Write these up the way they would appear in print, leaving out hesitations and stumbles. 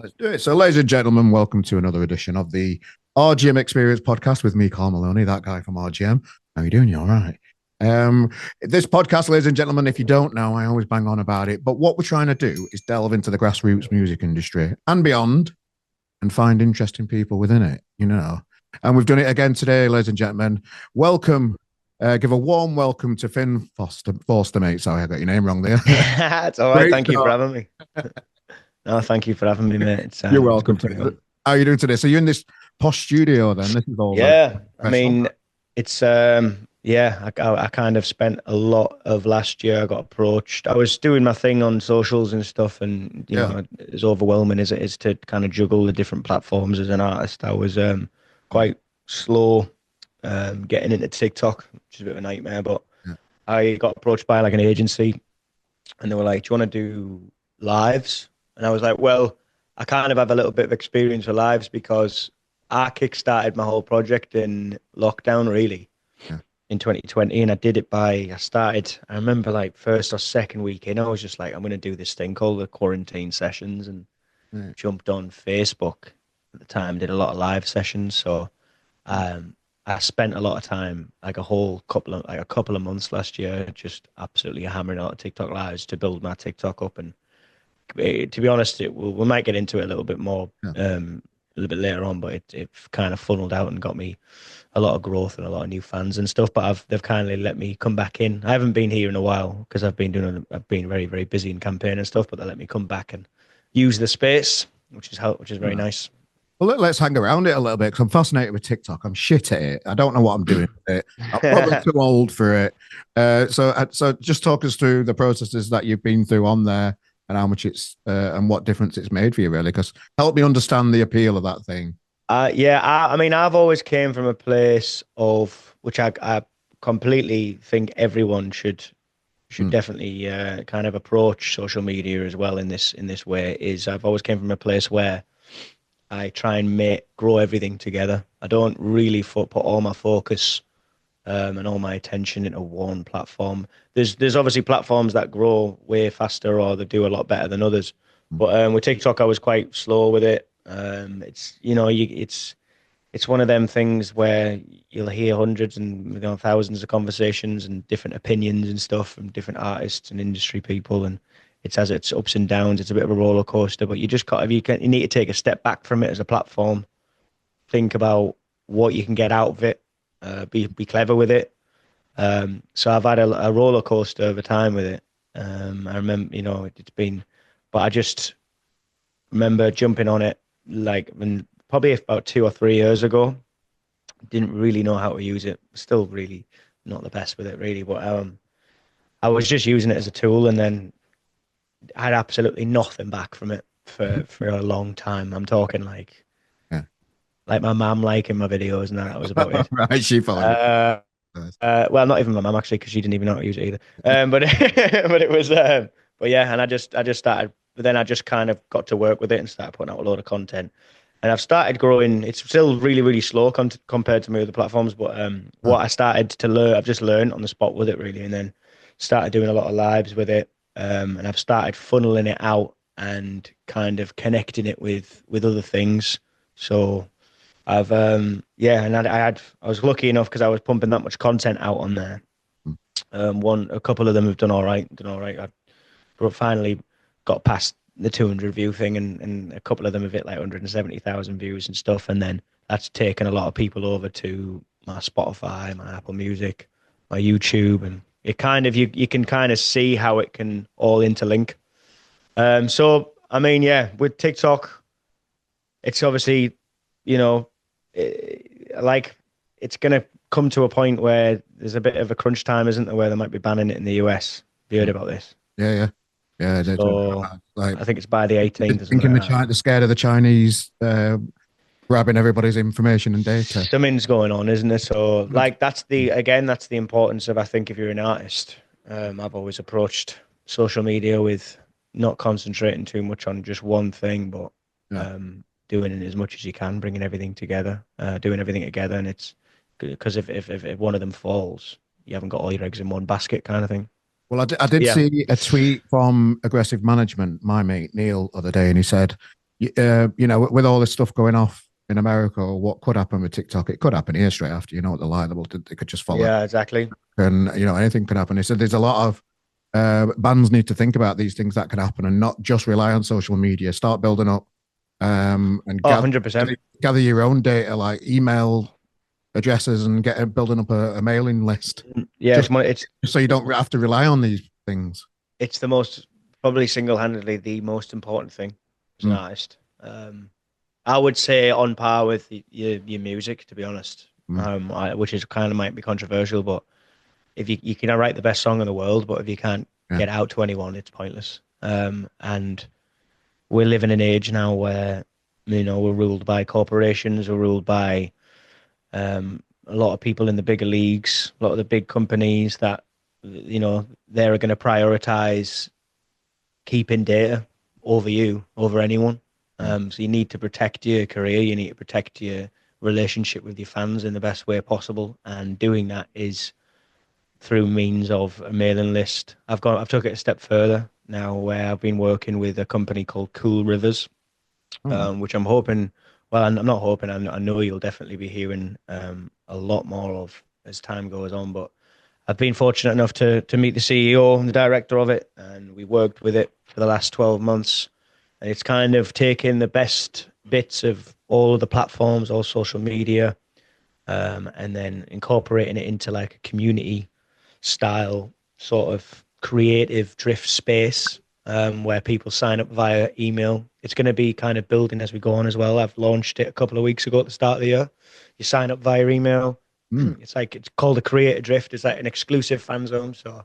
Let's do it. So, ladies and gentlemen, welcome to another edition of the RGM Experience podcast with me, Carl Maloney, that guy from RGM. How are you doing? You all right? This podcast, ladies and gentlemen, if you don't know, I always bang on about it. But what we're trying to do is delve into the grassroots music industry and beyond and find interesting people within it, you know. And we've done it again today, ladies and gentlemen. Welcome. Give a warm welcome to Forster, mate. Sorry, I got your name wrong there. It's all right. Great Thank you for start. having me. No, thank you for having me, mate. You're It's welcome good to to be it. on. How are you doing today? So you're in this posh studio then. This is all very Yeah, I professional. mean, it's yeah, I kind of spent a lot of last year. I got approached. I was doing my thing on socials and stuff, and Yeah. as overwhelming as it is to kind of juggle the different platforms as an artist, I was Yeah. quite slow getting into TikTok, which is a bit of a nightmare. But Yeah. I got approached by like an agency, and they were like, "Do you want to do lives?" And I was like, "Well, I kind of have a little bit of experience with lives because I kickstarted my whole project in lockdown, really, Yeah. in 2020, and I started. I remember like first or second week in, I was just like, I'm going to do this thing called the quarantine sessions, and Yeah. jumped on Facebook at the time, did a lot of live sessions, so." Um, I spent a lot of time, like a couple of months last year, just absolutely hammering out TikTok lives to build my TikTok up. And to be honest, we might get into it a little bit more, Yeah. a little bit later on. But it kind of funneled out and got me a lot of growth and a lot of new fans and stuff. But they've kindly let me come back in. I haven't been here in a while because I've been very very busy in campaign and stuff. But they let me come back and use the space, which is very Yeah. nice. Well, let's hang around it a little bit because I'm fascinated with TikTok. I'm shit at it. I don't know what I'm doing with it. I'm probably too old for it. So just talk us through the processes that you've been through on there and how much it's and what difference it's made for you, really. Because help me understand the appeal of that thing. Yeah, I mean, I've always came from a place of which I completely think everyone should Mm. definitely kind of approach social media as well in this way. Is I've always came from a place where I try and make grow everything together. I don't really put all my focus and all my attention into one platform. There's obviously platforms that grow way faster or they do a lot better than others. Mm. But with TikTok, I was quite slow with it. It's it's one of them things where you'll hear hundreds and thousands of conversations and different opinions and stuff from different artists and industry people, and it has its ups and downs. It's a bit of a roller coaster, but you just got you need to take a step back from it as a platform, think about what you can get out of it, be clever with it. So I've had a roller coaster over time with it. I remember, it's been, but I just remember jumping on it like probably about 2 or 3 years ago. Didn't really know how to use it. Still really not the best with it really, but I was just using it as a tool and then had absolutely nothing back from it for a long time. I'm talking Yeah. like my mum liking my videos and that was about it. Right. She followed you. Uh, well, not even my mum actually, because she didn't even know how to use it either. But but it was, but yeah, and I just started. But then I just kind of got to work with it and started putting out a load of content. And I've started growing. It's still really really slow compared to my other platforms, but Uh, what I started to learn, I've just learned on the spot with it really, and then started doing a lot of lives with it. And I've started funneling it out and kind of connecting it with other things. So I've yeah, and I was lucky enough because I was pumping that much content out on there. A couple of them have done all right. I finally got past the 200 view thing, and a couple of them have hit like 170,000 views and stuff. And then that's taken a lot of people over to my Spotify, my Apple Music, my YouTube, and it kind of you can kind of see how it can all interlink. So I mean, yeah, with TikTok, it's obviously, you know, like it's gonna come to a point where there's a bit of a crunch time, isn't there, where they might be banning it in the US. Have you heard about this? yeah. Yeah. Yeah. So Like I think it's by the 18th or something thinking like that. the scared of the Chinese grabbing everybody's information and data. Something's going on, isn't it? So like that's the importance of, I think, if you're an artist. I've always approached social media with not concentrating too much on just one thing, but Yeah. doing it as much as you can, bringing everything together, doing everything together, and it's because if one of them falls, you haven't got all your eggs in one basket, kind of thing. I did Yeah. see a tweet from Aggressive Management, my mate Neil, the other day, and he said, with all this stuff going off in America, or what could happen with TikTok, it could happen here straight after. You know what they're liable to. They could just follow, Yeah, exactly. and anything could happen. So there's a lot of bands need to think about these things that could happen and not just rely on social media. Start building up and Oh, gather, 100%. gather your own data, like email addresses, and building up a mailing list, Yeah, just so you don't have to rely on these things. it's the most, probably single-handedly the most important thing as an Mm, artist. I would say on par with your music, to be honest. mm, Which is kind of might be controversial, but if you can write the best song in the world, but if you can't yeah. get out to anyone, it's pointless. And we live in an age now where we're ruled by corporations, we're ruled by a lot of people in the bigger leagues, a lot of the big companies that they're going to prioritize keeping data over you, over anyone. Yeah. So you need to protect your career, you need to protect your relationship with your fans in the best way possible, and doing that is through means of a mailing list. I've took it a step further now, where I've been working with a company called Cool Rivers, Oh, which I'm hoping. Well, I'm not hoping. I know you'll definitely be hearing a lot more of as time goes on. But I've been fortunate enough to meet the CEO and the director of it, and we worked with it for the last 12 months. And it's kind of taken the best bits of all of the platforms, all social media, and then incorporating it into like a community style sort of creative drift space, where people sign up via email. It's going to be kind of building as we go on as well. I've launched it a couple of weeks ago at the start of the year. You sign up via email. mm, It's called a creator drift. It's like an exclusive fan zone. So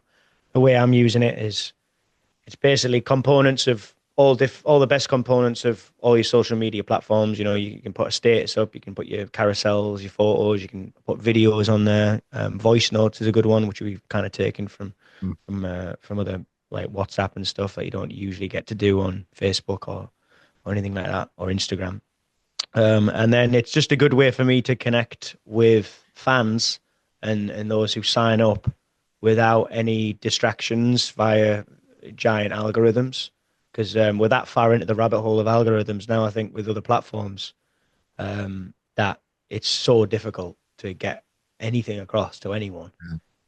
the way I'm using it is it's basically components of all the best components of all your social media platforms. You can put a status up, you can put your carousels, your photos, you can put videos on there. Voice notes is a good one, which we've kind of taken from mm. from other like WhatsApp and stuff that you don't usually get to do on Facebook or anything like that, or Instagram. And then it's just a good way for me to connect with fans and those who sign up without any distractions via giant algorithms. Because we're that far into the rabbit hole of algorithms now, I think, with other platforms, that it's so difficult to get anything across to anyone.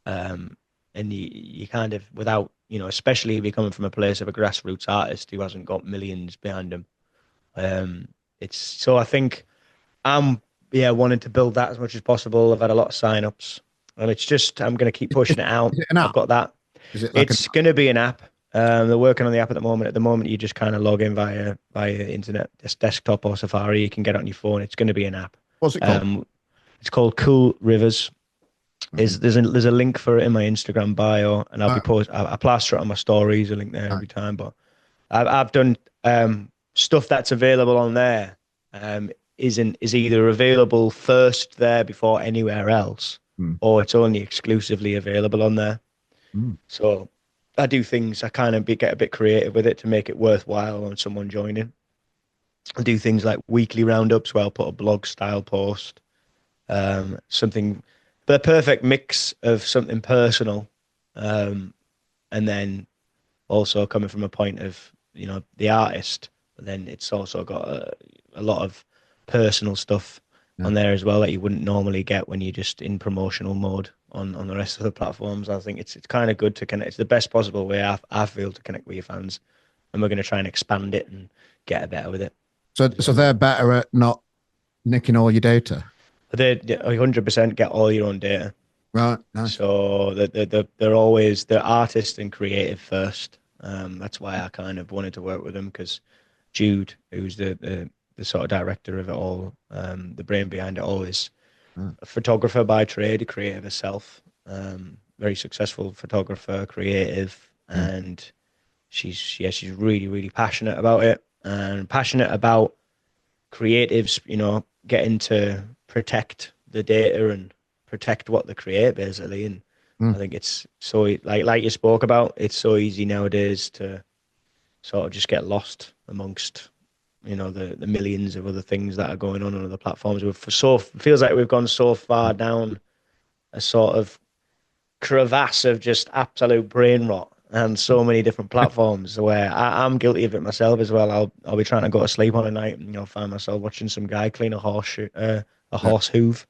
Yeah. Um, and you kind of, without, especially if you're coming from a place of a grassroots artist who hasn't got millions behind them. Um, it's so I think I'm wanting to build that as much as possible. I've had a lot of sign-ups, and it's just I'm going to keep Is, pushing it out. is it an I've app? got that. Is it like an It's going to be an app. They're working on the app at the moment. At the moment, you just kind of log in via internet, desktop or Safari. You can get it on your phone. It's going to be an app. what's it called? Um, it's called Cool Rivers. Mhm. There's a link for it in my Instagram bio, and I'll be Right, post. I plaster it on my stories. A link there right. every time. But I've done stuff that's available on there. Is either available first there before anywhere else, Mm, or it's only exclusively available on there. mm, So I do things. I kind of get a bit creative with it to make it worthwhile on someone joining. I do things like weekly roundups where I'll put a blog style post, something, the perfect mix of something personal, um, and then also coming from a point of the artist, but then it's also got a lot of personal stuff yeah. on there as well that you wouldn't normally get when you're just in promotional mode on the rest of the platforms. I think it's kind of good to connect. It's the best possible way I feel to connect with your fans, and we're going to try and expand it and get better with it as So well. they're better at not nicking all your data. But they 100% get all your own data. Right, nice. So they're always they're artist and creative first. That's why I kind of wanted to work with them, because Jude, who's the sort of director of it all, the brain behind it all, is Yeah. a photographer by trade, a creative herself, very successful photographer, creative, Yeah. and she's really really passionate about it, and passionate about creatives, getting to protect the data and protect what they create basically. And I Mm, think it's so like you spoke about, it's so easy nowadays to sort of just get lost amongst the millions of other things that are going on other platforms. We've so feels like we've gone so mm, far down a sort of crevasse of just absolute brain rot, and so many different platforms where I'm guilty of it myself as well. I'll be trying to go to sleep on a night and find myself watching some guy clean a Yeah. horse hoof,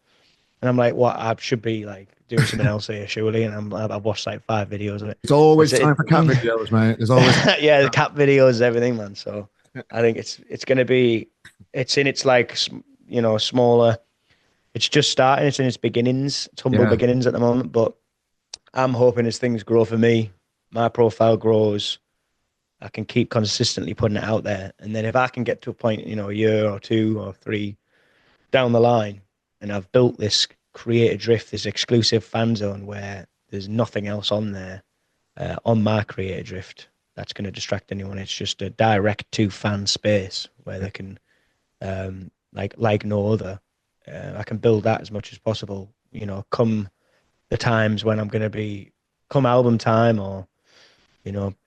and I'm like, what? I should be like doing something else here, surely. And I've watched like 5 videos of it. It's always It's time for cat videos, mate. There's always yeah, the cat videos, everything, man. So I think it's gonna be it's in its like smaller. It's just starting. It's in its beginnings. It's humble yeah, beginnings at the moment, but I'm hoping as things grow for me, my profile grows, I can keep consistently putting it out there. And then if I can get to a point, a year or 2 or 3 down the line, and I've built this creator drift, this exclusive fan zone where there's nothing else on there, on my creator drift that's going to distract anyone. It's just a direct to fan space where they can, like no other. I can build that as much as possible. Come the times when I'm going to be, come album time or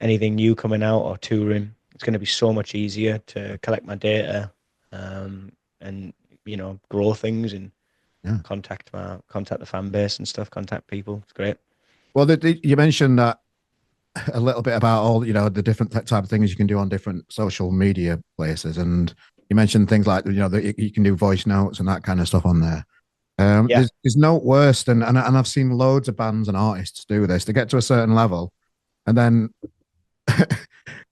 anything new coming out or touring, it's going to be so much easier to collect my data, and grow things and yeah. contact the fan base and stuff, contact people. It's great. Well, you mentioned that a little bit about all the different type of things you can do on different social media places, and you mentioned things like that you can do voice notes and that kind of stuff on there. Yeah. There's no worse than, and I've seen loads of bands and artists do this. They get to a certain level, and then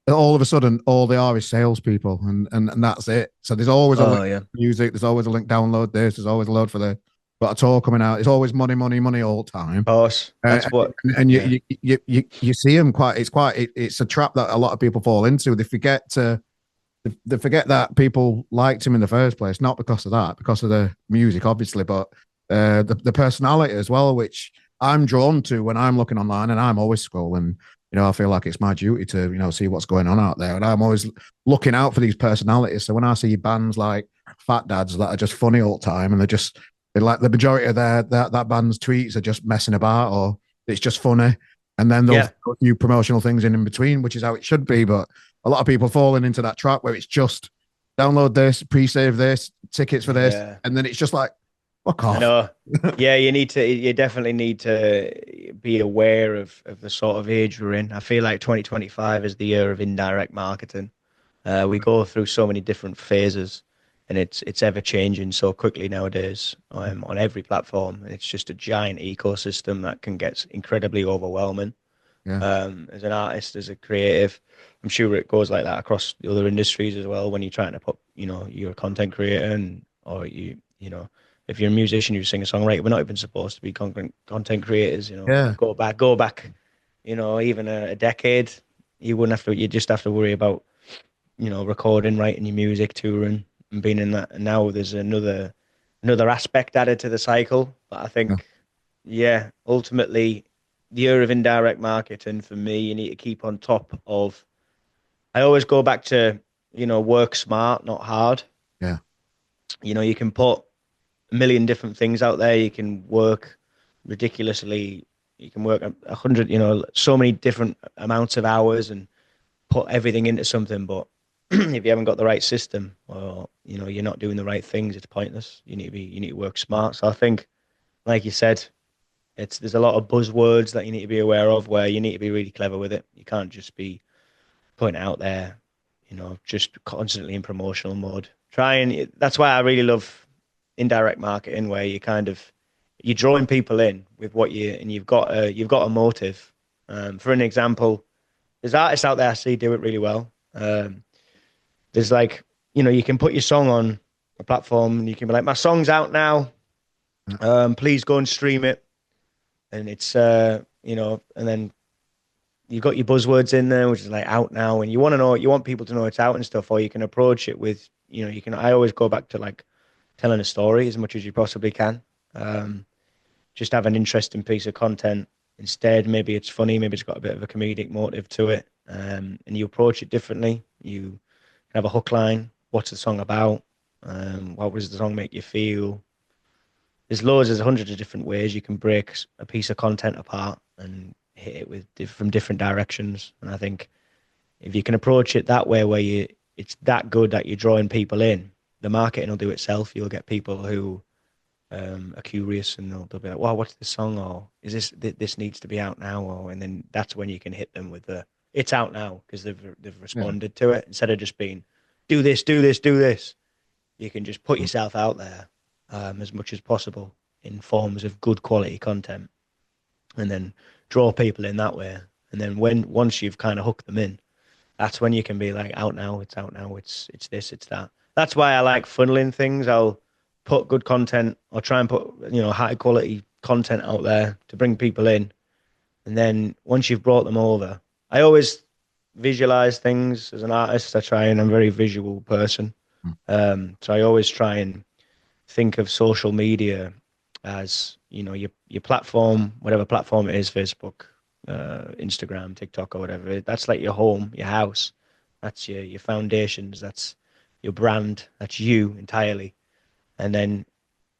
all of a sudden, all they are is salespeople, and that's it. So there's always a link Oh yeah. to music. There's always a link. Download this. There's always a load for the got a tour coming out. It's always money, money, money all the time. Of course. That's what. And Yeah. you see them quite. It's a trap that a lot of people fall into. They forget that people liked him in the first place, not because of that, because of the music, obviously, but the personality as well, which I'm drawn to when I'm looking online, and I'm always scrolling. I feel like it's my duty to see what's going on out there, and I'm always looking out for these personalities. So when I see bands like Fat Dads that are just funny all the time, and they like the majority of that band's tweets are just messing about, or it's just funny, and then they'll Yeah. throw a few promotional things in between, which is how it should be. But a lot of people falling into that trap where it's just download this, pre-save this, tickets for this, Yeah. and then it's just like, fuck I off. know. Yeah, you definitely need to be aware of the sort of age we're in. I feel like 2025 is the year of indirect marketing. We go through so many different phases, and it's ever changing so quickly nowadays, on every platform. It's just a giant ecosystem that can get incredibly overwhelming. Yeah, As an artist, as a creative, I'm sure it goes like that across the other industries as well. When you're trying to put, you're a content creator, or if you're a musician, you sing a songwriter. We're not even supposed to be content creators. yeah, Go back, even a decade. You wouldn't have to. You just have to worry about recording, writing your music, touring, and being in that. And now there's another aspect added to the cycle. But I yeah, think, yeah, ultimately, the year of indirect marketing for me, you need to keep on top of. I always go back to work smart, not hard. yeah, You can put a million different things out there. You can work ridiculously. You can work 100, so many different amounts of hours and put everything into something. But if you haven't got the right system, or you're not doing the right things, it's pointless. You need to work smart. So I think, like you said, there's a lot of buzzwords that you need to be aware of, where you need to be really clever with it. You can't just be putting it out there, just constantly in promotional mode. That's why I really love indirect marketing, where you're drawing people in with and you've got a motive. For an example, there's artists out there I see do it really well. There's like, you can put your song on a platform and you can be like, my song's out now. Please go and stream it. And it's, and then you've got your buzzwords in there, which is like out now. And you want people to know it's out and stuff, or you can approach it with, I always go back to like telling a story as much as you possibly can. Um, just have an interesting piece of content instead. Maybe it's funny, maybe it's got a bit of a comedic motive to it. And you approach it differently. You have a hook line. What's the song about? What does the song make you feel? There's hundreds of different ways you can break a piece of content apart and hit it from different directions. And I think if you can approach it that way, where it's that good that you're drawing people in, the marketing will do itself. You'll get people who are curious, and they'll be like, "Wow, what's this song?" Or "Is this needs to be out now?" Or and then that's when you can hit them with the "It's out now" because they've Yeah. responded to it instead of just being "Do this, do this, do this." You can just put Mm. yourself out there as much as possible in forms of good quality content, and then draw people in that way. And then once you've kind of hooked them in, that's when you can be like, out now, it's out now, it's this, it's that. That's why I like funneling things. I'll put good content or try and put, high quality content out there to bring people in. And then once you've brought them over, I always visualize things as an artist. I try and I'm a very visual person. Mm. So I always try and think of social media as, your platform, whatever platform it is, Facebook, Instagram, TikTok, or whatever. That's like your home, your house. That's your foundations. That's your brand. That's you entirely. And then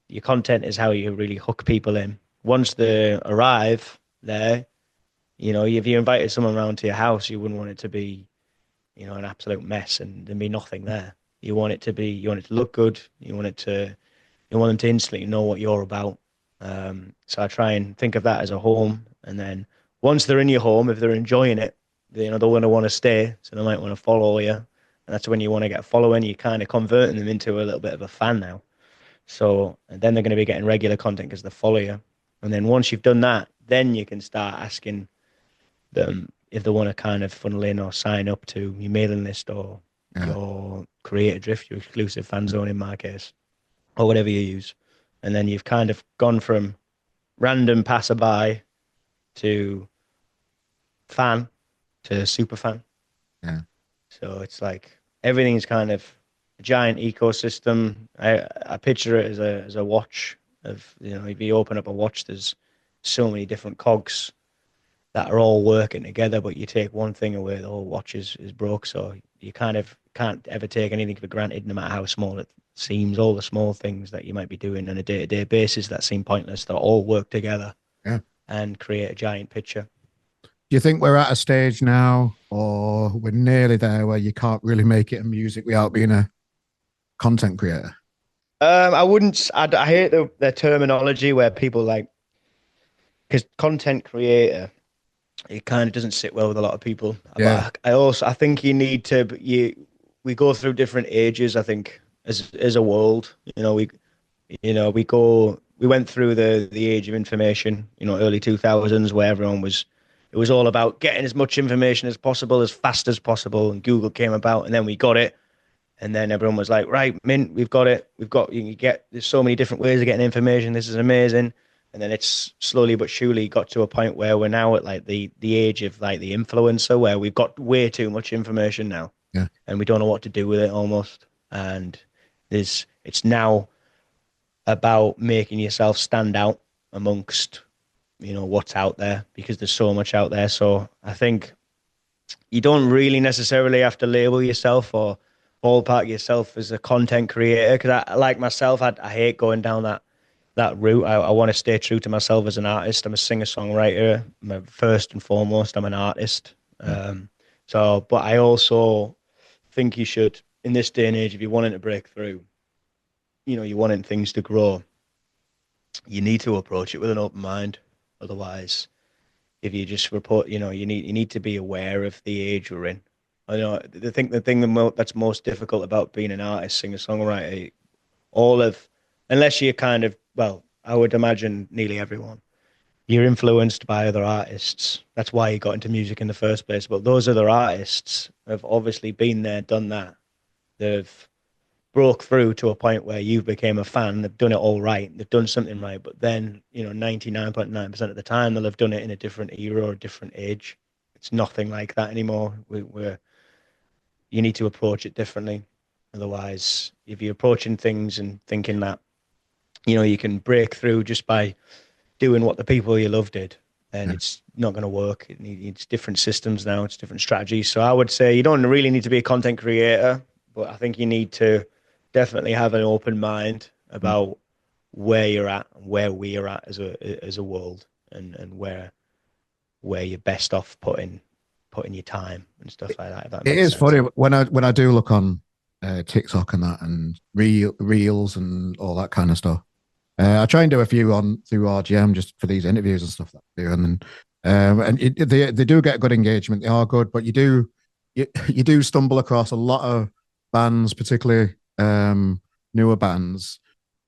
your content is how you really hook people in. Once they arrive there, if you invited someone around to your house, you wouldn't want it to be, an absolute mess and there be nothing there. You want it to look good. You want them to instantly know what you're about. So I try and think of that as a home, and then once they're in your home, if they're enjoying it, they're going to want to stay, so they might want to follow you, and that's when you want to get following. You're kind of converting them into a little bit of a fan now. So and then they're going to be getting regular content because they follow you, and then once you've done that, then you can start asking them if they want to kind of funnel in or sign up to your mailing list or Yeah. your Creator Drift, your exclusive fan zone in my case, or whatever you use. And then you've kind of gone from random passerby to fan to super fan. Yeah. So it's like everything's kind of a giant ecosystem. I picture it as a watch of, if you open up a watch, there's so many different cogs that are all working together, but you take one thing away, the whole watch is broke. So you kind of can't ever take anything for granted, no matter how small it seems. All the small things that you might be doing on a day-to-day basis that seem pointless, they all work together Yeah. and create a giant picture. Do you think we're at a stage now, or we're nearly there, where you can't really make it in music without being a content creator? I wouldn't. I hate the terminology where people like because content creator. It kind of doesn't sit well with a lot of people. Yeah. But I think you need to. We go through different ages. I think as a world, we went through the age of information. Early 2000s where it was all about getting as much information as possible as fast as possible, and Google came about, and then we got it. And then everyone was like, right, Mint, we've got it. There's so many different ways of getting information. This is amazing. And then it's slowly but surely got to a point where we're now at like the age of like the influencer where we've got way too much information now Yeah. and we don't know what to do with it almost. And it's now about making yourself stand out amongst, what's out there because there's so much out there. So I think you don't really necessarily have to label yourself or ballpark yourself as a content creator because like myself, I hate going down that route. I want to stay true to myself as an artist. I'm a singer songwriter. First and foremost, I'm an artist. Yeah. But I also think you should, in this day and age, if you're wanting to break through, you're wanting things to grow, you need to approach it with an open mind. Otherwise, if you just report, you need to be aware of the age we're in. I know the thing that's most difficult about being an artist, singer songwriter, all of unless you're kind of well, I would imagine nearly everyone. You're influenced by other artists. That's why you got into music in the first place. But those other artists have obviously been there, done that. They've broke through to a point where you became a fan. They've done it all right. They've done something right. But then, 99.9% of the time, they'll have done it in a different era or a different age. It's nothing like that anymore. You need to approach it differently. Otherwise, if you're approaching things and thinking that, you can break through just by doing what the people you love did, and Yeah. it's not going to work. It needs different systems now. It's different strategies. So I would say you don't really need to be a content creator, but I think you need to definitely have an open mind Mm. about where you're at, where we are at as a world, and where you're best off putting your time and stuff like that. If that It makes is sense. funny when I do look on TikTok and that and reels and all that kind of stuff. I try and do a few on through RGM just for these interviews and stuff that I do, they do get good engagement. They are good, but you do stumble across a lot of bands, particularly newer bands.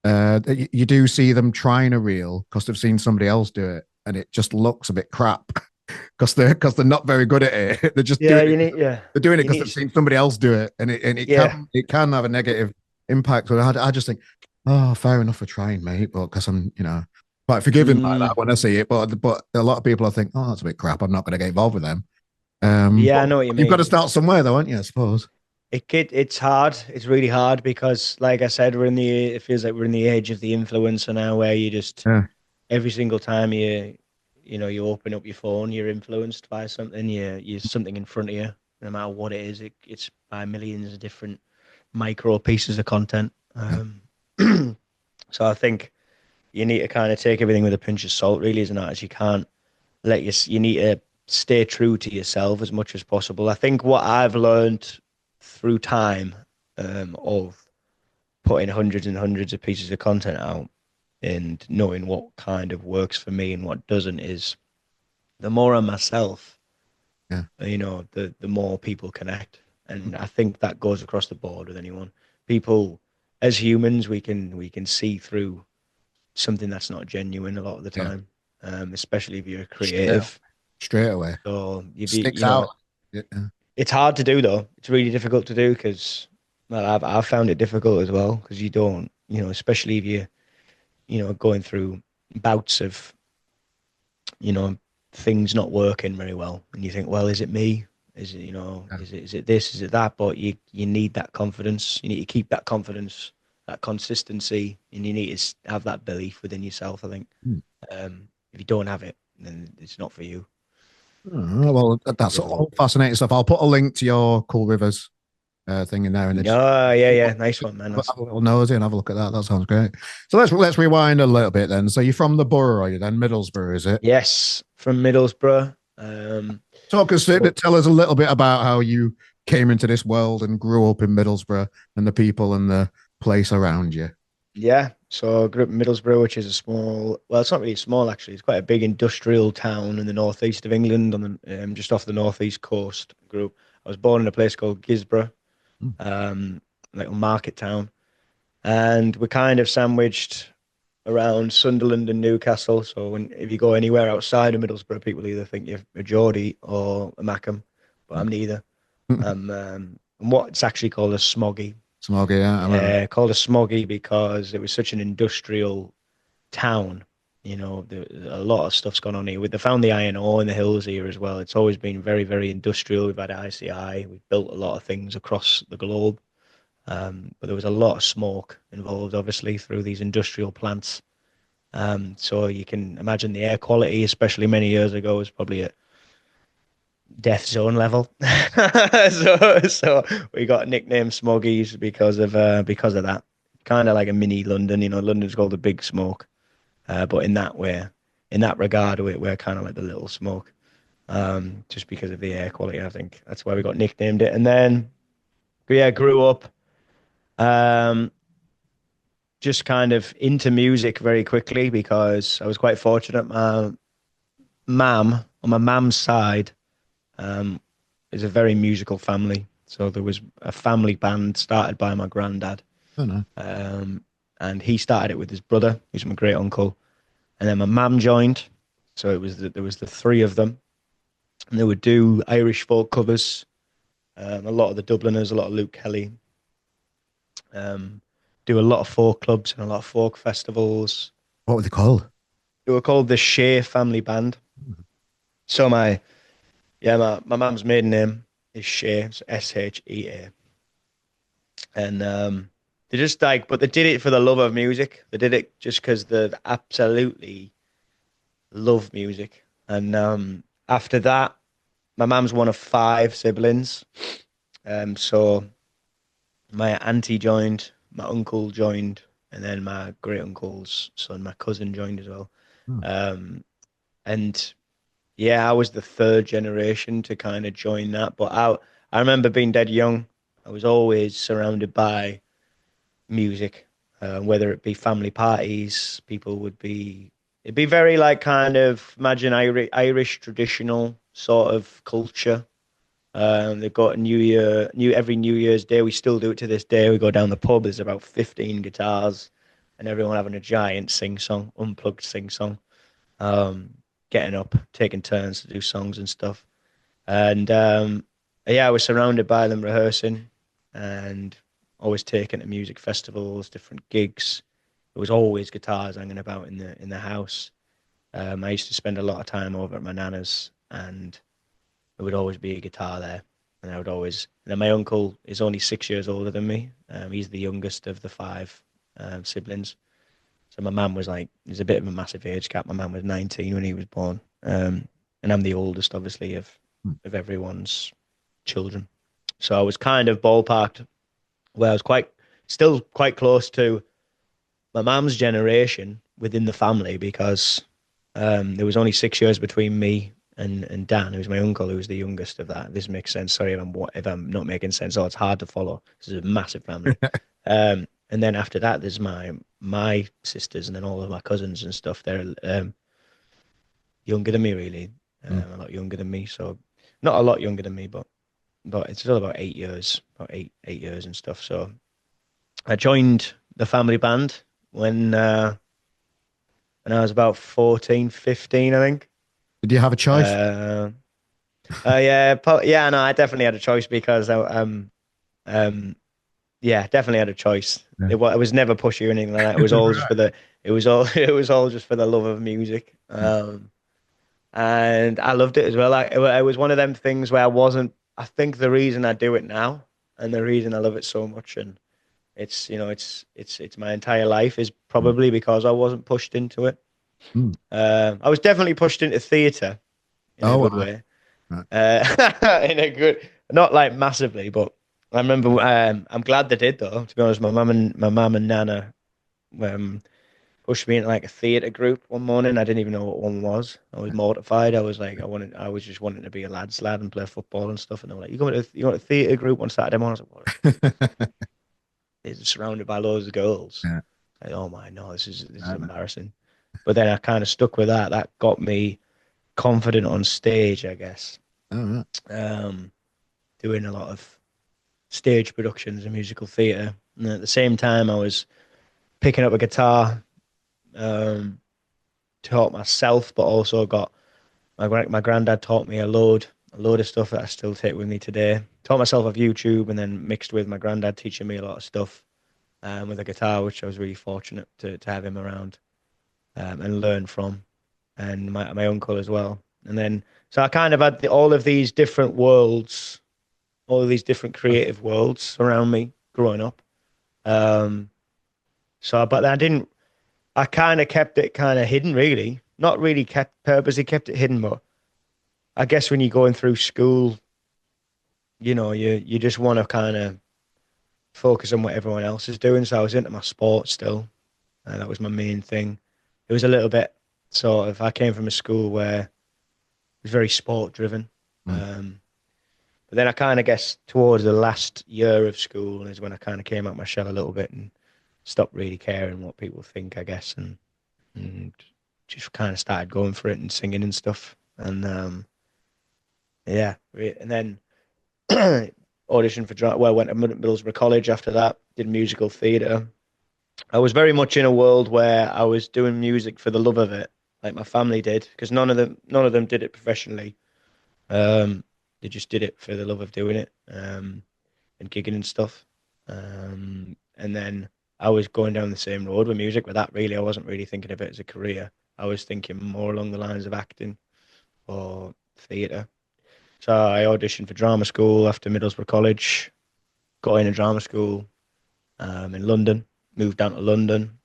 You do see them trying a reel because they've seen somebody else do it, and it just looks a bit crap because they're not very good at it. They're just Yeah, doing it. They're doing it you because need they've to, seen somebody else do it, and yeah. it can have a negative impact. So I just think, oh, fair enough for trying, mate, but because I'm quite forgiving like that Mm, when I see it. But a lot of people I think, oh, that's a bit crap. I'm not going to get involved with them. yeah, But I know what you you've got to mean. start somewhere, though, aren't you? I suppose. It's hard. It's really hard because, like I said, it feels like we're in the age of the influencer now, where you just Yeah, every single time you open up your phone, you're influenced by something. You something in front of you, no matter what it is. It's by millions of different micro pieces of content. yeah, So I think you need to kind of take everything with a pinch of salt, really, as an artist. You can't you need to stay true to yourself as much as possible. I think what I've learned through time of putting hundreds and hundreds of pieces of content out and knowing what kind of works for me and what doesn't is the more I'm myself, yeah, the more people connect. And I think that goes across the board with anyone. People, as humans, we can see through something that's not genuine a lot of the yeah. time, especially if you're a Straight, creative. straight away. So you be, Sticks out. Yeah, yeah. it's hard to do though. It's really difficult to do because, well, I've found it difficult as well because you don't, especially if you're going through bouts of, you know, things not working very well, and you think, well, is it me? Is it, Yeah. is it this? Is it that? But you need that confidence. You need to keep that confidence, that consistency, and you need to have that belief within yourself. I think Hmm. if you don't have it, then it's not for you. Oh, well, It's that's difficult. all fascinating stuff. I'll put a link to your Cool Rivers thing in there, and then Oh, yeah, yeah, nice one, man. have a little nosy and have a look at that. That sounds great. So let's rewind a little bit then. So you're from the borough, are you then? Middlesbrough, is it? Yes, from Middlesbrough. Talk us, So tell us a little bit about how you came into this world and grew up in Middlesbrough and the people and the place around you. yeah, so I grew up in Middlesbrough, which is a small, well, it's not really small actually. It's quite a big industrial town in the northeast of England, on just off the northeast coast. I was born in a place called Gisborough, Hmm. like a market town, and we're kind of sandwiched around Sunderland and Newcastle. So if you go anywhere outside of Middlesbrough, people either think you're a Geordie or a Mackem, but I'm neither. I'm what's actually called a smoggy. Smoggy, yeah, I know. Yeah, called a smoggy because it was such an industrial town. A lot of stuff's gone on here. They found the iron ore in the hills here as well. It's always been very, very industrial. We've had ICI. We've built a lot of things across the globe. But there was a lot of smoke involved, obviously, through these industrial plants. So you can imagine the air quality, especially many years ago, was probably at death zone level. So we got nicknamed Smoggies because of that. Kind of like a mini London. London's called the Big Smoke. But in that regard, we're kind of like the Little Smoke. Just because of the air quality, I think that's why we got nicknamed it. And then, yeah, grew up um, just kind of into music very quickly because I was quite fortunate. My mam's side, um, is a very musical family. So there was a family band started by my granddad, I don't know. um, and he started it with his brother, who's my great uncle, and then my mum joined. So there was the three of them, and they would do Irish folk covers. A lot of the Dubliners, a lot of Luke Kelly, um, do a lot of folk clubs and a lot of folk festivals. What were they called? They were called the Shea Family Band. So my mum's maiden name is Shea, so Shea, and they just like, but they did it for the love of music. They did it just because they absolutely love music. And after that, my mum's one of five siblings. So my auntie joined, my uncle joined, and then my great uncle's son, my cousin joined as well. Oh, Um, and yeah, I was the third generation to kind of join that. But I remember being dead young. I was always surrounded by music. whether it be family parties, people would be, it'd be very like kind of, imagine Irish traditional sort of culture. They've got a every New Year's Day. We still do it to this day. We go down the pub. There's about 15 guitars, and everyone having a giant sing song, unplugged sing song. Um, Getting up, taking turns to do songs and stuff. And yeah, I was surrounded by them rehearsing, and always taken to music festivals, different gigs. There was always guitars hanging about in the house. I used to spend a lot of time over at my nana's, and there would always be a guitar there. And I would always, and then my uncle is only 6 years older than me. He's the youngest of the five siblings. So my mum was like, there's a bit of a massive age gap. My mum was 19 when he was born. And I'm the oldest, obviously, of everyone's children. So I was kind of ballparked where I was still quite close to my mum's generation within the family because there was only 6 years between me and Dan, who's my uncle, who was the youngest of that. This makes sense. Sorry if I'm not making sense. Oh, it's hard to follow. This is a massive family. And then after that, there's my sisters, and then all of my cousins and stuff. They're younger than me, really, a lot younger than me. So not a lot younger than me, but it's still about 8 years, about eight years and stuff. So I joined the family band when I was about 14, 15, I think. Did you have a choice? Uh, yeah, yeah, no, I definitely had a choice because um, yeah, definitely had a choice. Yeah. It was never pushy or anything like that. It was all just Right. for it was all, it was all just for the love of music. And I loved it as well. It was one of them things where I think the reason I do it now and the reason I love it so much, and it's my entire life, is Mm. probably because I wasn't pushed into it. Mm. I was definitely pushed into theatre in a Oh, good right. way. Right. In a good, not like massively, but I remember. I'm glad they did though. To be honest, my mum and Nana um, pushed me into like a theatre group one morning. I didn't even know what one was. I was mortified. I was like, I was just wanting to be a lad's lad and play football and stuff. And they were like, you going to a theatre group on Saturday morning? I was like, what? It's surrounded by loads of girls. Yeah. Like, oh my, no, this is I know. embarrassing. But then I kind of stuck with that. That got me confident on stage, I guess. Oh, right. Um, Doing a lot of stage productions and musical theatre. And at the same time, I was picking up a guitar, um, taught myself, but also got my granddad taught me a load of stuff that I still take with me today. Taught myself off YouTube, and then mixed with my granddad teaching me a lot of stuff with a guitar, which I was really fortunate to have him around and learn from, and my uncle as well. And then so I kind of had all of these different worlds, all of these different creative worlds around me growing up. Um, but I didn't. I kind of kept it kind of hidden, really. Not really purposely kept it hidden, but I guess when you're going through school, you just want to kind of focus on what everyone else is doing. So I was into my sport still, and that was my main thing. It was a little bit sort of. I came from a school where it was very sport driven. Mm. But then I kind of guess towards the last year of school is when I kind of came out my shell a little bit and stopped really caring what people think, I guess, and just kind of started going for it and singing and stuff. And yeah, and then auditioned for drama. Well, went to Middlesbrough College after that. Did musical theatre. I was very much in a world where I was doing music for the love of it, like my family did, because none of them did it professionally. They just did it for the love of doing it, and gigging and stuff. And then I was going down the same road with music, but that really, I wasn't really thinking of it as a career. I was thinking more along the lines of acting or theatre. So I auditioned for drama school after Middlesbrough College, got in a drama school in London, moved down to London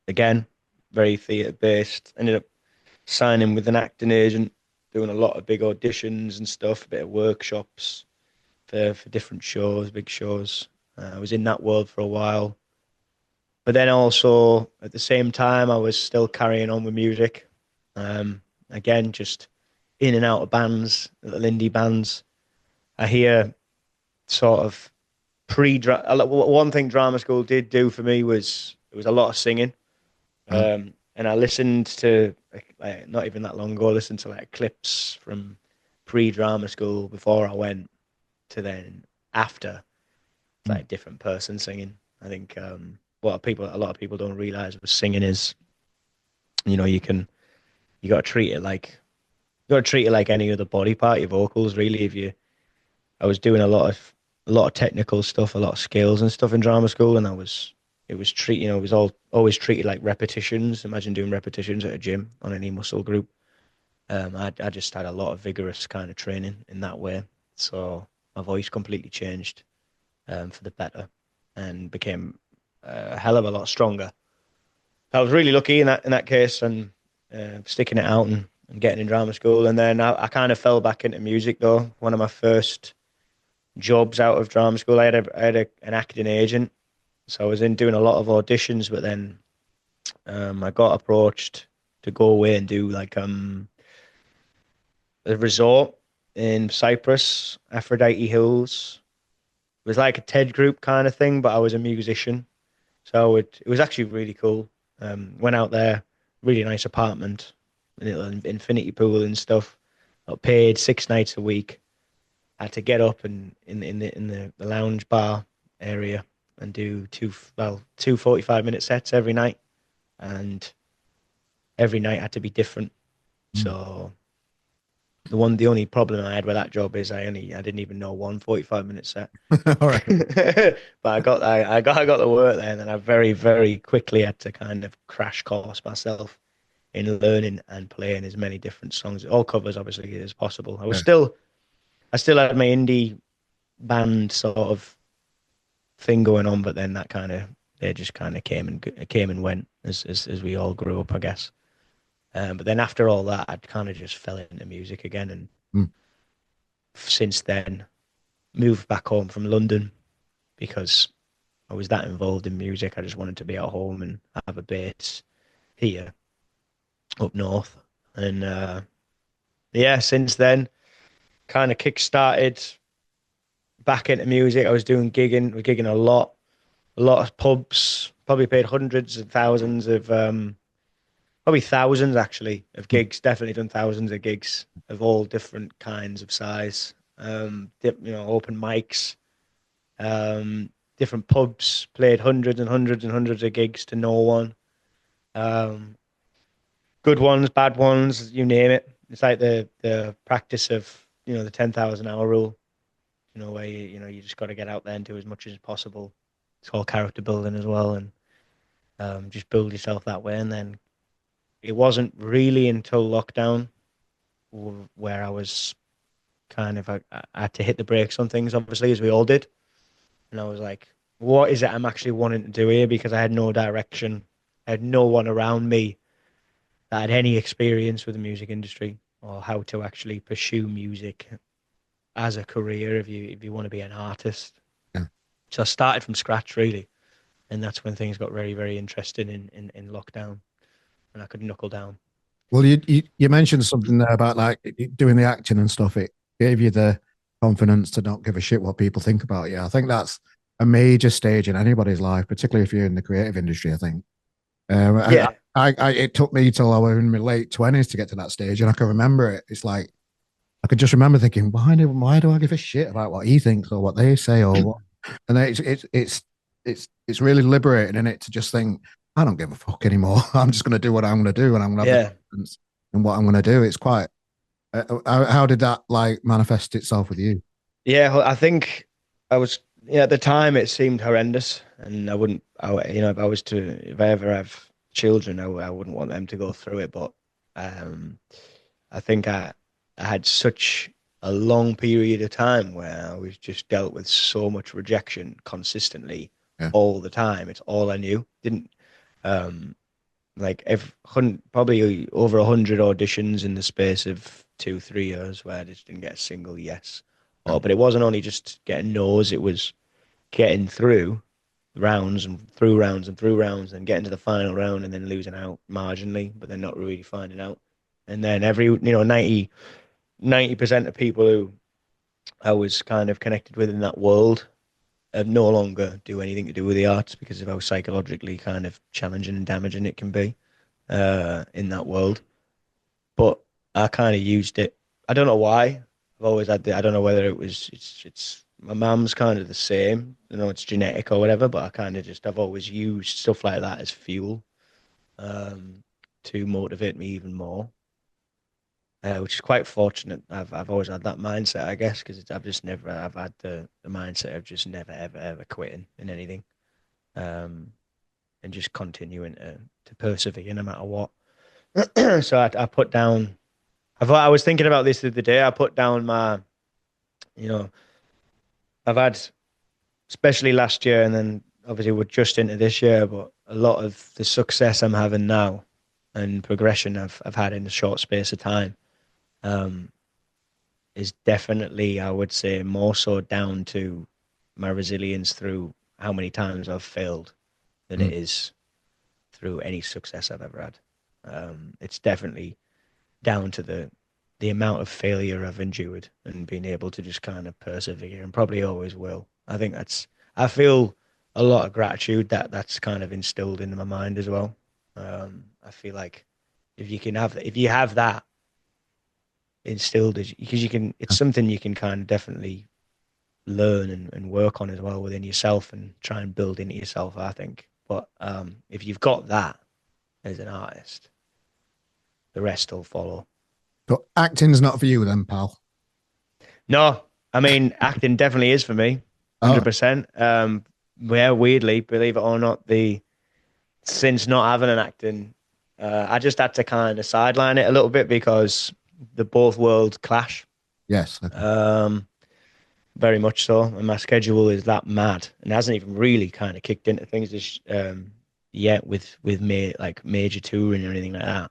again, very theatre based. Ended up signing with an acting agent, doing a lot of big auditions and stuff, a bit of workshops for different shows, big shows. I was in that world for a while. But then also at the same time, I was still carrying on with music. Again, just in and out of bands, little indie bands. I hear sort of one thing drama school did do for me was it was a lot of singing. Uh, And I listened to like not even that long ago, I listened to like clips from pre-drama school before I went to then after. It's mm, like a different person singing. I think a lot of people don't realize what singing is. You know, you got to treat it like any other body part. Your vocals, really. If you, I was doing a lot of technical stuff, a lot of skills and stuff in drama school, and it was it was all always treated like repetitions. Imagine doing repetitions at a gym on any muscle group. I just had a lot of vigorous kind of training in that way, so my voice completely changed for the better and became a hell of a lot stronger. I was really lucky in that case and sticking it out and getting in drama school. And then I kind of fell back into music though. One of my first jobs out of drama school, an acting agent, so I was in doing a lot of auditions. But then I got approached to go away and do like a resort in Cyprus, Aphrodite Hills. It was like a TED group kind of thing, but I was a musician. So it was actually really cool. Went out there, really nice apartment, a little infinity pool and stuff. Got paid 6 nights a week. Had to get up and in the lounge bar area and do two 45-minute sets every night, and every night had to be different. mm. So the only problem I had with that job is I didn't even know one 45-minute set. All right. But I got the work there, and then I very quickly had to kind of crash course myself in learning and playing as many different songs, all covers obviously as possible. Yeah. I still had my indie band sort of thing going on, but then that kind of they just kind of came and went as we all grew up, I guess. But then after all that, I'd kind of just fell into music again, and Mm. since then moved back home from London because I was that involved in music. I just wanted to be at home and have a base here up north. And yeah, since then, kind of kick-started back into music. I was we're gigging a lot of pubs, probably paid hundreds of thousands of, probably thousands actually of Mm. gigs, definitely done thousands of gigs of all different kinds of size. Open mics, different pubs, played hundreds and hundreds and hundreds of gigs to no one. Um, Good ones, bad ones, you name it. It's like the practice of the 10,000 hour rule. Where you just got to get out there and do as much as possible. It's all character building as well, and just build yourself that way. And then it wasn't really until lockdown where I was kind of I had to hit the brakes on things, obviously, as we all did. And I was like, what is it I'm actually wanting to do here? Because I had no direction. I had no one around me that had any experience with the music industry or how to actually pursue music as a career if you want to be an artist. Yeah. So I started from scratch really, and that's when things got very interesting in lockdown, and I could knuckle down. Well, you mentioned something there about like doing the acting and stuff. It gave you the confidence to not give a shit what people think about you. I think that's a major stage in anybody's life, particularly if you're in the creative industry. I think. Yeah, It took me till I was in my late 20s to get to that stage, and I can remember it. It's like I could just remember thinking, why do I give a shit about what he thinks or what they say or what? And then it's really liberating in it to just think I don't give a fuck anymore. I'm just going to do what I'm going to do, and I'm going to have the yeah, confidence in what I'm going to do. It's quite. How did that like manifest itself with you? yeah. Well, I think I was yeah at the time it seemed horrendous, and I wouldn't. If I ever have children, I wouldn't want them to go through it. But um, I think I had such a long period of time where I was just dealt with so much rejection consistently Yeah, all the time. It's all I knew. Didn't um like probably over 100 auditions in the space of 2 3 years where I just didn't get a single yes. yeah, But it wasn't only just getting no's, it was getting through rounds and through rounds and through rounds and getting to the final round and then losing out marginally, but then not really finding out. And then 90% of people who I was kind of connected with in that world no longer do anything to do with the arts because of how psychologically kind of challenging and damaging it can be in that world. But I kind of used it. I don't know why. I've always had the. I don't know whether it's my mum's kind of the same. You know, it's genetic or whatever. But I kind of just I've always used stuff like that as fuel um, to motivate me even more. Which is quite fortunate. I've always had that mindset, I guess, because I've just never I've had the mindset of just never ever quitting in anything, um, and just continuing to persevere no matter what. So I put down. I was thinking about this the other day. I put down my, you know, I've had, especially last year, and then obviously we're just into this year, but a lot of the success I'm having now and progression I've had in a short space of time. Um, is definitely, I would say, more so down to my resilience through how many times I've failed than Mm. it is through any success I've ever had. It's definitely down to the amount of failure I've endured and being able to just kind of persevere and probably always will. I feel a lot of gratitude that that's kind of instilled into my mind as well. I feel like if you have that instilled, because you can, it's something you can kind of definitely learn and work on as well within yourself and try and build into yourself, I think. But if you've got that as an artist, the rest will follow. But acting's not for you then, pal. No, I mean, acting definitely is for me, Oh, 100%. Yeah, weirdly, believe it or not, the since not having an acting, I just had to kind of sideline it a little bit because the both worlds clash. yes. Okay. Um, Very much so. And my schedule is that mad and hasn't even really kind of kicked into things this yet with me like major touring or anything like that.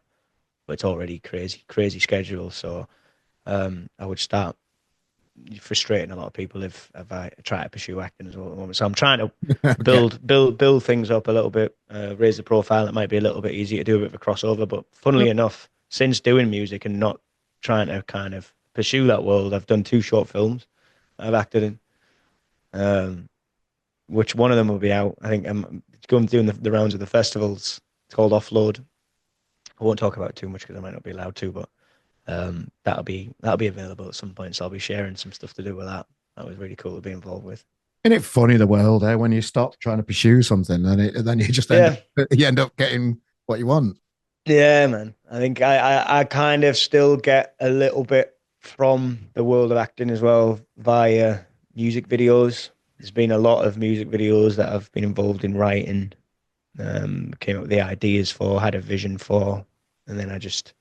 But it's already crazy schedule. So I would start frustrating a lot of people if I try to pursue acting as well at the moment. So I'm trying to Okay. build things up a little bit, raise the profile. It might be a little bit easier to do a bit of a crossover, but funnily enough, since doing music and not trying to kind of pursue that world, I've done two short films I've acted in. Um, which one of them will be out. I think I'm going doing the rounds of the festivals. It's called Offload. I won't talk about it too much because I might not be allowed to, but that'll be available at some point. So I'll be sharing some stuff to do with that. That was really cool to be involved with. Isn't it funny the world, eh? When you stop trying to pursue something, then you just Yeah, end up getting what you want. yeah, man. I think I kind of still get a little bit from the world of acting as well via music videos. There's been a lot of music videos that I've been involved in writing, came up with the ideas for, had a vision for, and then I just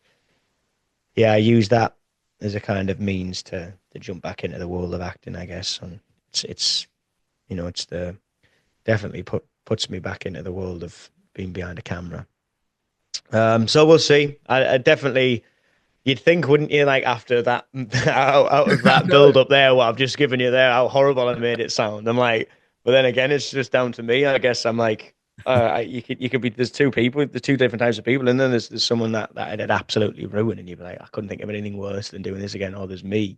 yeah, I use that as a kind of means to jump back into the world of acting, I guess. And it's it's the definitely puts me back into the world of being behind a camera. So we'll see. I definitely you'd think, wouldn't you, like after that out of I that know. build up there, what I've just given you there, how horrible I made it sound. I'm like, but then again, it's just down to me. I guess I'm like, you could be there's two people, there's two different types of people, and then there's someone that it'd absolutely ruin, and you'd be like, I couldn't think of anything worse than doing this again. Or there's me,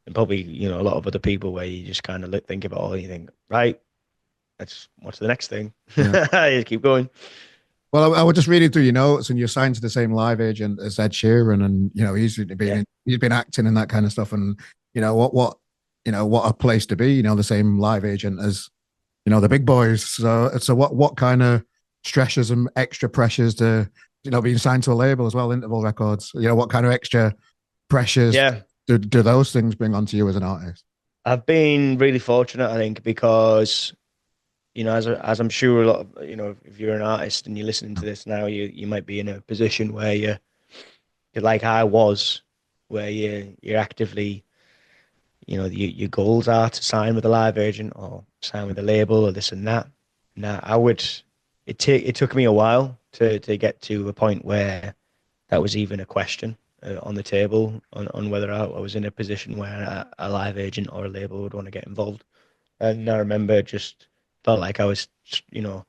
and probably a lot of other people where you just kind of think about it all, and you think, right, that's what's the next thing? Yeah. You keep going. Well, I was just reading through your notes, and you're signed to the same live agent as Ed Sheeran, and Yeah, he's been acting and that kind of stuff, and what a place to be, the same live agent as the big boys. So what kind of stresses and extra pressures to being signed to a label as well, Interval Records? What kind of extra pressures yeah. do those things bring onto you as an artist? I've been really fortunate, I think, because as I'm sure a lot of, if you're an artist and you're listening to this now, you might be in a position where you're like I was, where you're actively, your goals are to sign with a live agent or sign with a label or this and that. Now, it took me a while to get to a point where that was even a question on the table on whether I was in a position where a live agent or a label would want to get involved. And I remember just felt like I was, you know,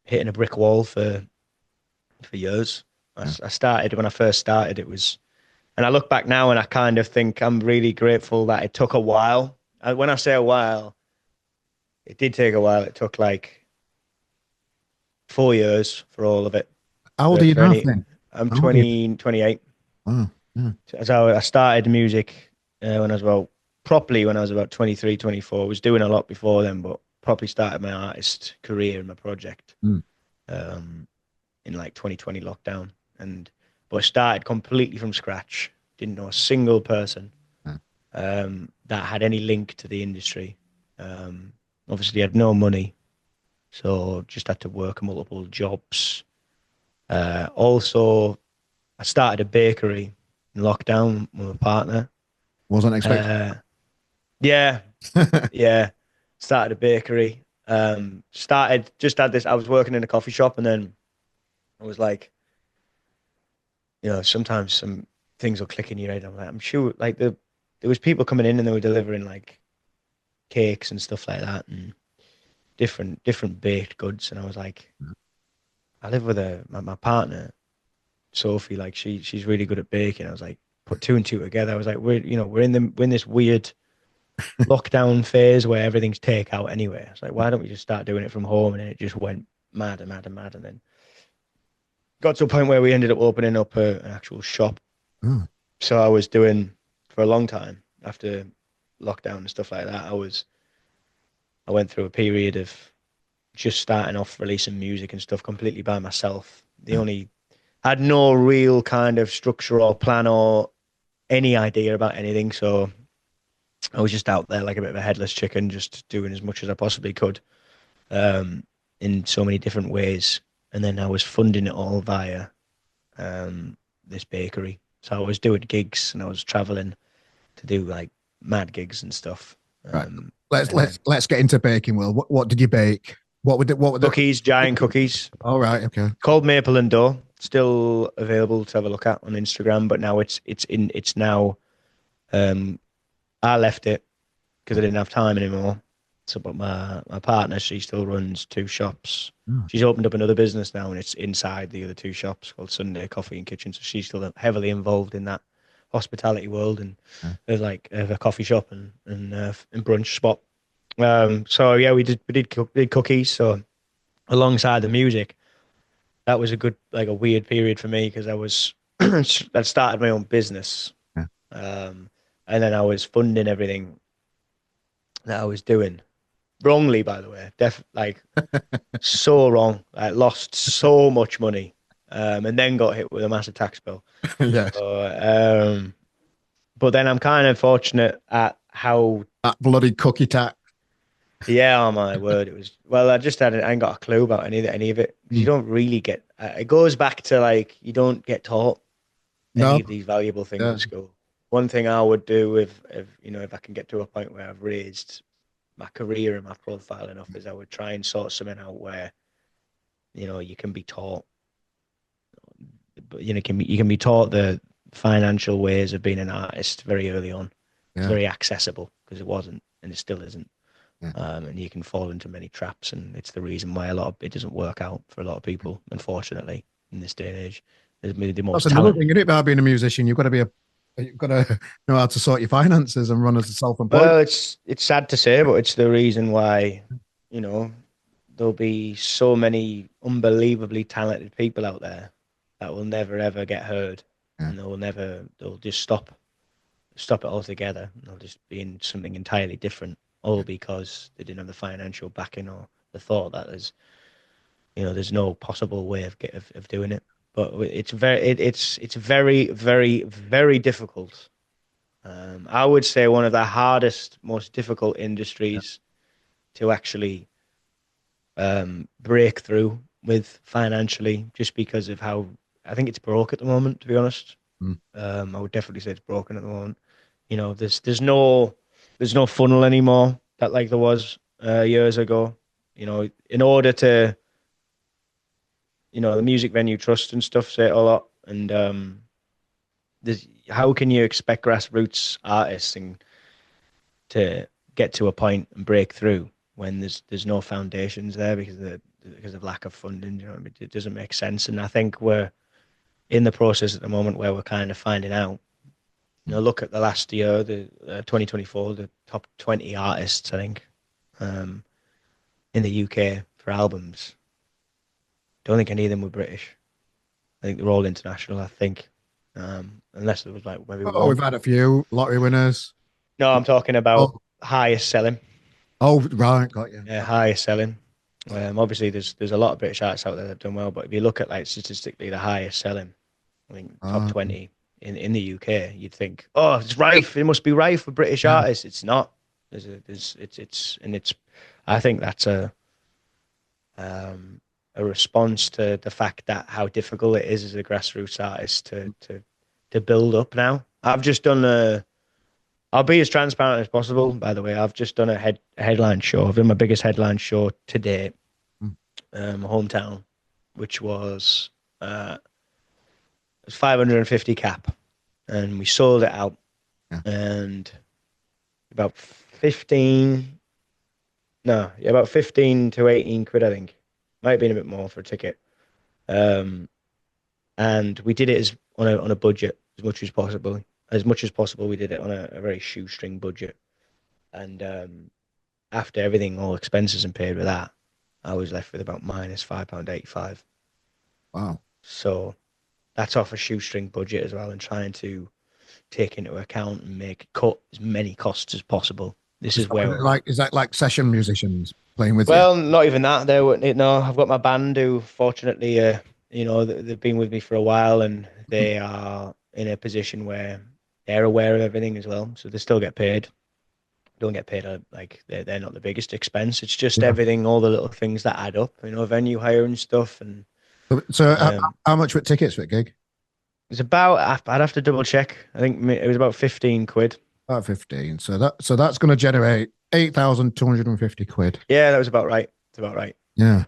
hitting a brick wall for years. Yeah. I started when I first started. It was, and I look back now and I kind of think I'm really grateful that it took a while. When I say a while, It did take a while. It took like 4 years for all of it. How old are you For now, any, Finn? I'm How old are you? 20, 28. Wow. Yeah. So I started music when I was about properly when I was about 23, 24. I was doing a lot before then, but properly started my artist career and my project Mm. um, in like 2020 lockdown. And but I started completely from scratch. Didn't know a single person Yeah. that had any link to the industry. Um, Obviously, had no money, so just had to work multiple jobs. Also, I started a bakery in lockdown with my partner. Wasn't expecting. Uh, yeah, yeah. Started a bakery. Started just had this. I was working in a coffee shop, and then I was like, sometimes some things will click in your head. I'm like, I'm sure, like there was people coming in and they were delivering like cakes and stuff like that, and different baked goods. And I was like, I live with my partner, Sophie. Like she's really good at baking. I was like, put two and two together. I was like, we're in this weird lockdown phase where everything's takeout anyway. It's like, why don't we just start doing it from home? And then it just went mad and mad and mad. And then got to a point where we ended up opening up an actual shop. Oh, So I was doing for a long time after lockdown and stuff like that. I went through a period of just starting off releasing music and stuff completely by myself. The yeah. only had no real kind of structure or plan or any idea about anything. So I was just out there like a bit of a headless chicken, just doing as much as I possibly could. um, in so many different ways. And then I was funding it all via this bakery. So I was doing gigs and I was traveling to do like mad gigs and stuff. Right. Um, Let's and let's then let's get into baking. Will what did you bake? What were the cookies, giant cookies, all right, okay. called Maple and Dough, still available to have a look at on Instagram. But now it's now um, I left it because I didn't have time anymore. So, but my partner, she still runs two shops. Oh, She's opened up another business now, and it's inside the other two shops called Sunday Coffee and Kitchen. So she's still heavily involved in that hospitality world, and yeah. there's like a coffee shop and brunch spot. So yeah, did cookies. So alongside the music, that was a good like a weird period for me because I was I started my own business, Yeah. um, and then I was funding everything that I was doing wrongly, by the way. Like so wrong. I lost so much money, and then got hit with a massive tax bill. Yes. But then I'm kind of fortunate at how. That bloody cookie tack. Yeah, oh my word, it was. Well, I ain't got a clue about any of it because you Mm. don't really get. It goes back to like you don't get taught No. any of these valuable things Yeah. at school. One thing I would do if I can get to a point where I've raised my career and my profile enough is I would try and sort something out where you can be taught, but you can be taught the financial ways of being an artist very early on. It's Yeah. very accessible because it wasn't and it still isn't. Yeah. And you can fall into many traps, and it's the reason why a lot of it doesn't work out for a lot of people, unfortunately, in this day and age. The That's most another thing, talented. isn't it, about being a musician? You've got to know how to sort your finances and run as a self-employed. Well, it's sad to say, but it's the reason why, you know, there'll be so many unbelievably talented people out there that will never ever get heard, Yeah. and they'll just stop it altogether. They'll just be in something entirely different, all because they didn't have the financial backing or the thought that there's no possible way of doing it. But it's very, very, very difficult. I would say one of the hardest, most difficult Yeah. industries to actually break through with financially, just because of how I think it's broke at the moment. To be honest, Mm. I would definitely say it's broken at the moment. There's no funnel anymore that like there was years ago. In order to the music venue trust and stuff say it a lot, and there's how can you expect grassroots artists to get to a point and break through when there's no foundations there because of lack of funding. What I mean? It doesn't make sense, and I think we're in the process at the moment where we're kind of finding out. Mm. Look at the last year, the 2024, the top 20 artists, I think. in the UK for albums. Don't think any of them were British. I think they're all international. I think, unless there was like maybe Oh, we've one. had a few lottery winners. No, I'm talking about Oh, highest selling. oh, right, got you. Yeah, highest selling. Obviously, there's a lot of British artists out there that have done well, but if you look at like statistically the highest selling, I think top Ah, 20 in the UK, you'd think, oh, it's rife. It must be rife for British yeah, artists. It's not. It's. I think that's um, a response to the fact that how difficult it is as a grassroots artist to build up now. I've just done a. I'll be as transparent as possible. By the way, I've just done a headline show. I've done my biggest headline show to date, mm, hometown, which was 550 cap, and we sold it out, yeah. and about 15, no, yeah, about 15 to 18 quid, I think. Might have been a bit more for a ticket. Um, and we did it as on a budget as much as possible. As much as possible, we did it on a very shoestring budget. And after everything, all expenses and paid with that, I was left with about minus £5.85. Wow. So that's off a shoestring budget as well, and trying to take into account and make cut as many costs as possible. This is where, Is that like session musicians playing with you? well, not even that. There, no, I've got my band who, fortunately, they've been with me for a while, and they are in a position where they're aware of everything as well, so they still get paid. Don't get paid like they're not the biggest expense. It's just Yeah. everything, all the little things that add up. Venue hire and stuff, and So um, how much were tickets for a gig? it's about. I'd have to double check. I think it was about 15 quid. About 15. So that's going to generate 8,250 quid. Yeah, that was about right. It's about right. Yeah.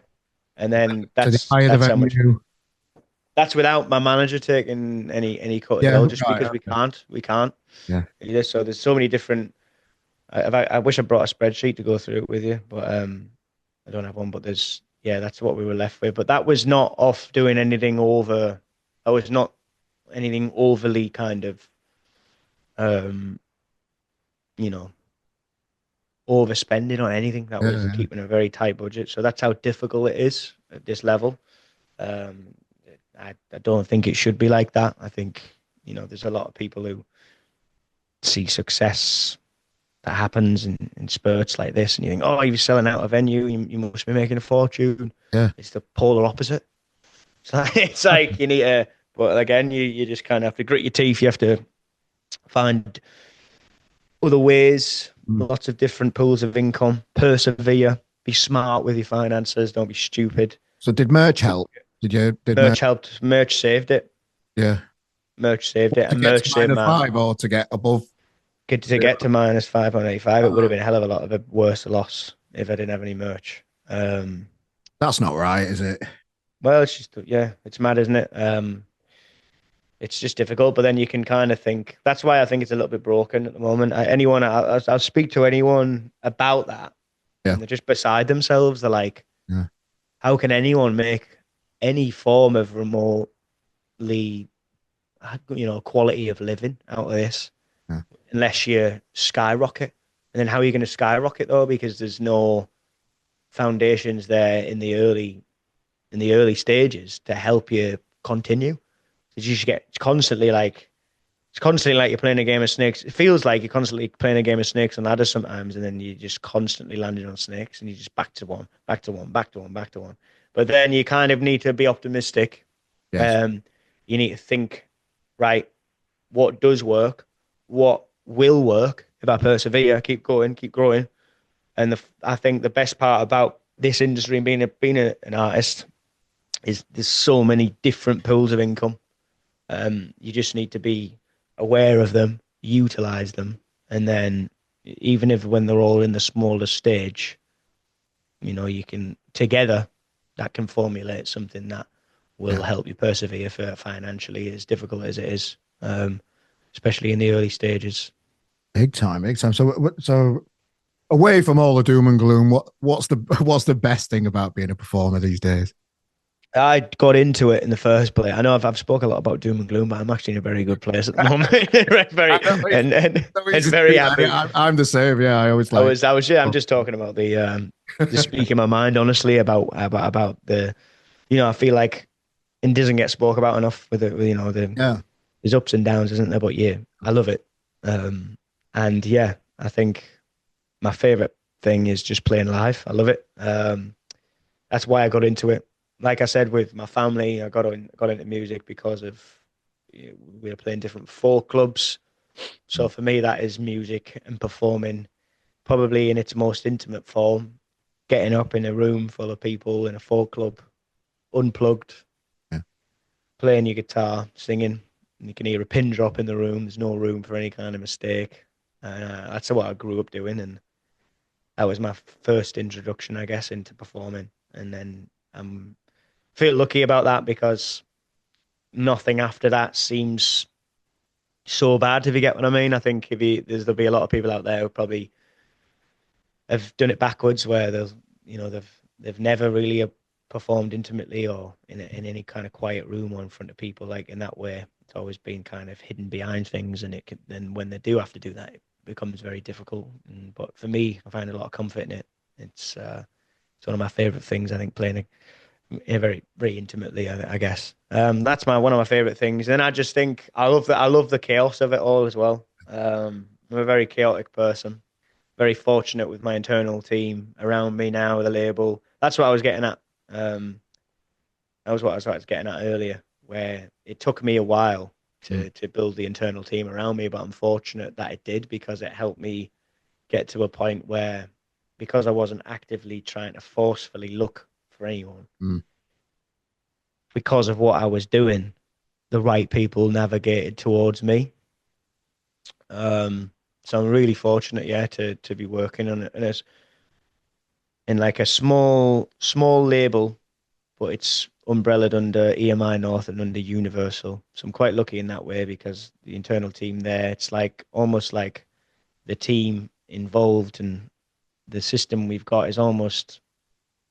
And then So the higher the that's how much. venue. That's without my manager taking any cut as Yeah. well, just Right. because we can't Yeah. either. So there's so many different. I wish I brought a spreadsheet to go through it with you, but I don't have one. But that's what we were left with. But that was not off doing anything over. I was not anything overly kind of, um, you know, overspending on anything. That was Yeah. keeping a very tight budget. So that's how difficult it is at this level. Um, I don't think it should be like that. I think, there's a lot of people who see success that happens in spurts like this, and you think, oh, you're selling out a venue, you must be making a fortune. Yeah. It's the polar opposite. So it's like you need to, but again, you just kind of have to grit your teeth. You have to find other ways, Mm. lots of different pools of income, persevere, be smart with your finances, don't be stupid. So did merch help? Did Merch merch? helped, merch saved it. Yeah. Merch saved it, To and get to merch saved minus my five or to get above to zero? get to minus 5.85. It would have Uh, been a hell of a lot of a worse loss if I didn't have any merch. that's not right, is it? Well, it's just, yeah, it's mad, isn't it? It's just difficult, but then you can kind of think that's why I think it's a little bit broken at the moment. I'll speak to anyone about that, Yeah. and they're just beside themselves. They're like, Yeah. how can anyone make any form of remotely, quality of living out of this Yeah. unless you skyrocket? And then how are you going to skyrocket though? Because there's no foundations there in the early stages to help you continue. Because you should get it's constantly like you're playing a game of snakes. It feels like you're constantly playing a game of snakes and ladders sometimes, and then you just constantly landing on snakes, and you just back to one, back to one, back to one, back to one. But then you kind of need to be optimistic. Yes. Um, you need to think, right, what does work, what will work if I persevere, keep going, keep growing. And I think the best part about this industry and an artist is there's so many different pools of income. You just need to be aware of them, utilize them, and then even if when they're all in the smaller stage, you can together that can formulate something that will Yeah. help you persevere for financially as difficult as it is, especially in the early stages. Big time, big time. So away from all the doom and gloom, what's the what's the best thing about being a performer these days? I got into it in the first place. I know I've spoken a lot about doom and gloom, but I'm actually in a very good place at the moment. I Very know it's and so and easy to very do that. happy. I'm the same. Yeah, I always like. Yeah, I'm just talking about the speaking my mind honestly about the I feel like it doesn't get spoke about enough with Yeah. there's ups and downs, isn't there? But yeah, I love it. Um, and yeah, I think my favorite thing is just playing live. I love it. That's why I got into it. Like I said, with my family, I got into music because of we were playing different folk clubs. So for me, that is music and performing, probably in its most intimate form. Getting up in a room full of people in a folk club, unplugged, Yeah. playing your guitar, singing. And you can hear a pin drop in the room. There's no room for any kind of mistake. That's what I grew up doing, and that was my first introduction, I guess, into performing. And then I'm feel lucky about that because nothing after that seems so bad. If you get what I mean, I think there'll be a lot of people out there who probably have done it backwards, where they've never really performed intimately or in any kind of quiet room or in front of people. Like in that way, it's always been kind of hidden behind things, and then when they do have to do that, it becomes very difficult. But for me, I find a lot of comfort in it. It's one of my favorite things. I think playing very very intimately. I guess that's my one of my favorite things. And I just think I love the chaos of it all as well. I'm a very chaotic person. Very fortunate with my internal team around me now, with the label. That's what I was getting at. Um, that was what I was getting at earlier, where it took me a while Mm. to build the internal team around me, but I'm fortunate that it did because it helped me get to a point where, because I wasn't actively trying to forcefully look for anyone, Mm. because of what I was doing, the right people navigated towards me. Um, so I'm really fortunate, yeah, to be working on it in like a small label, but it's umbrellaed under EMI North and under Universal. So I'm quite lucky in that way because the internal team there, it's like almost like the team involved and the system we've got is almost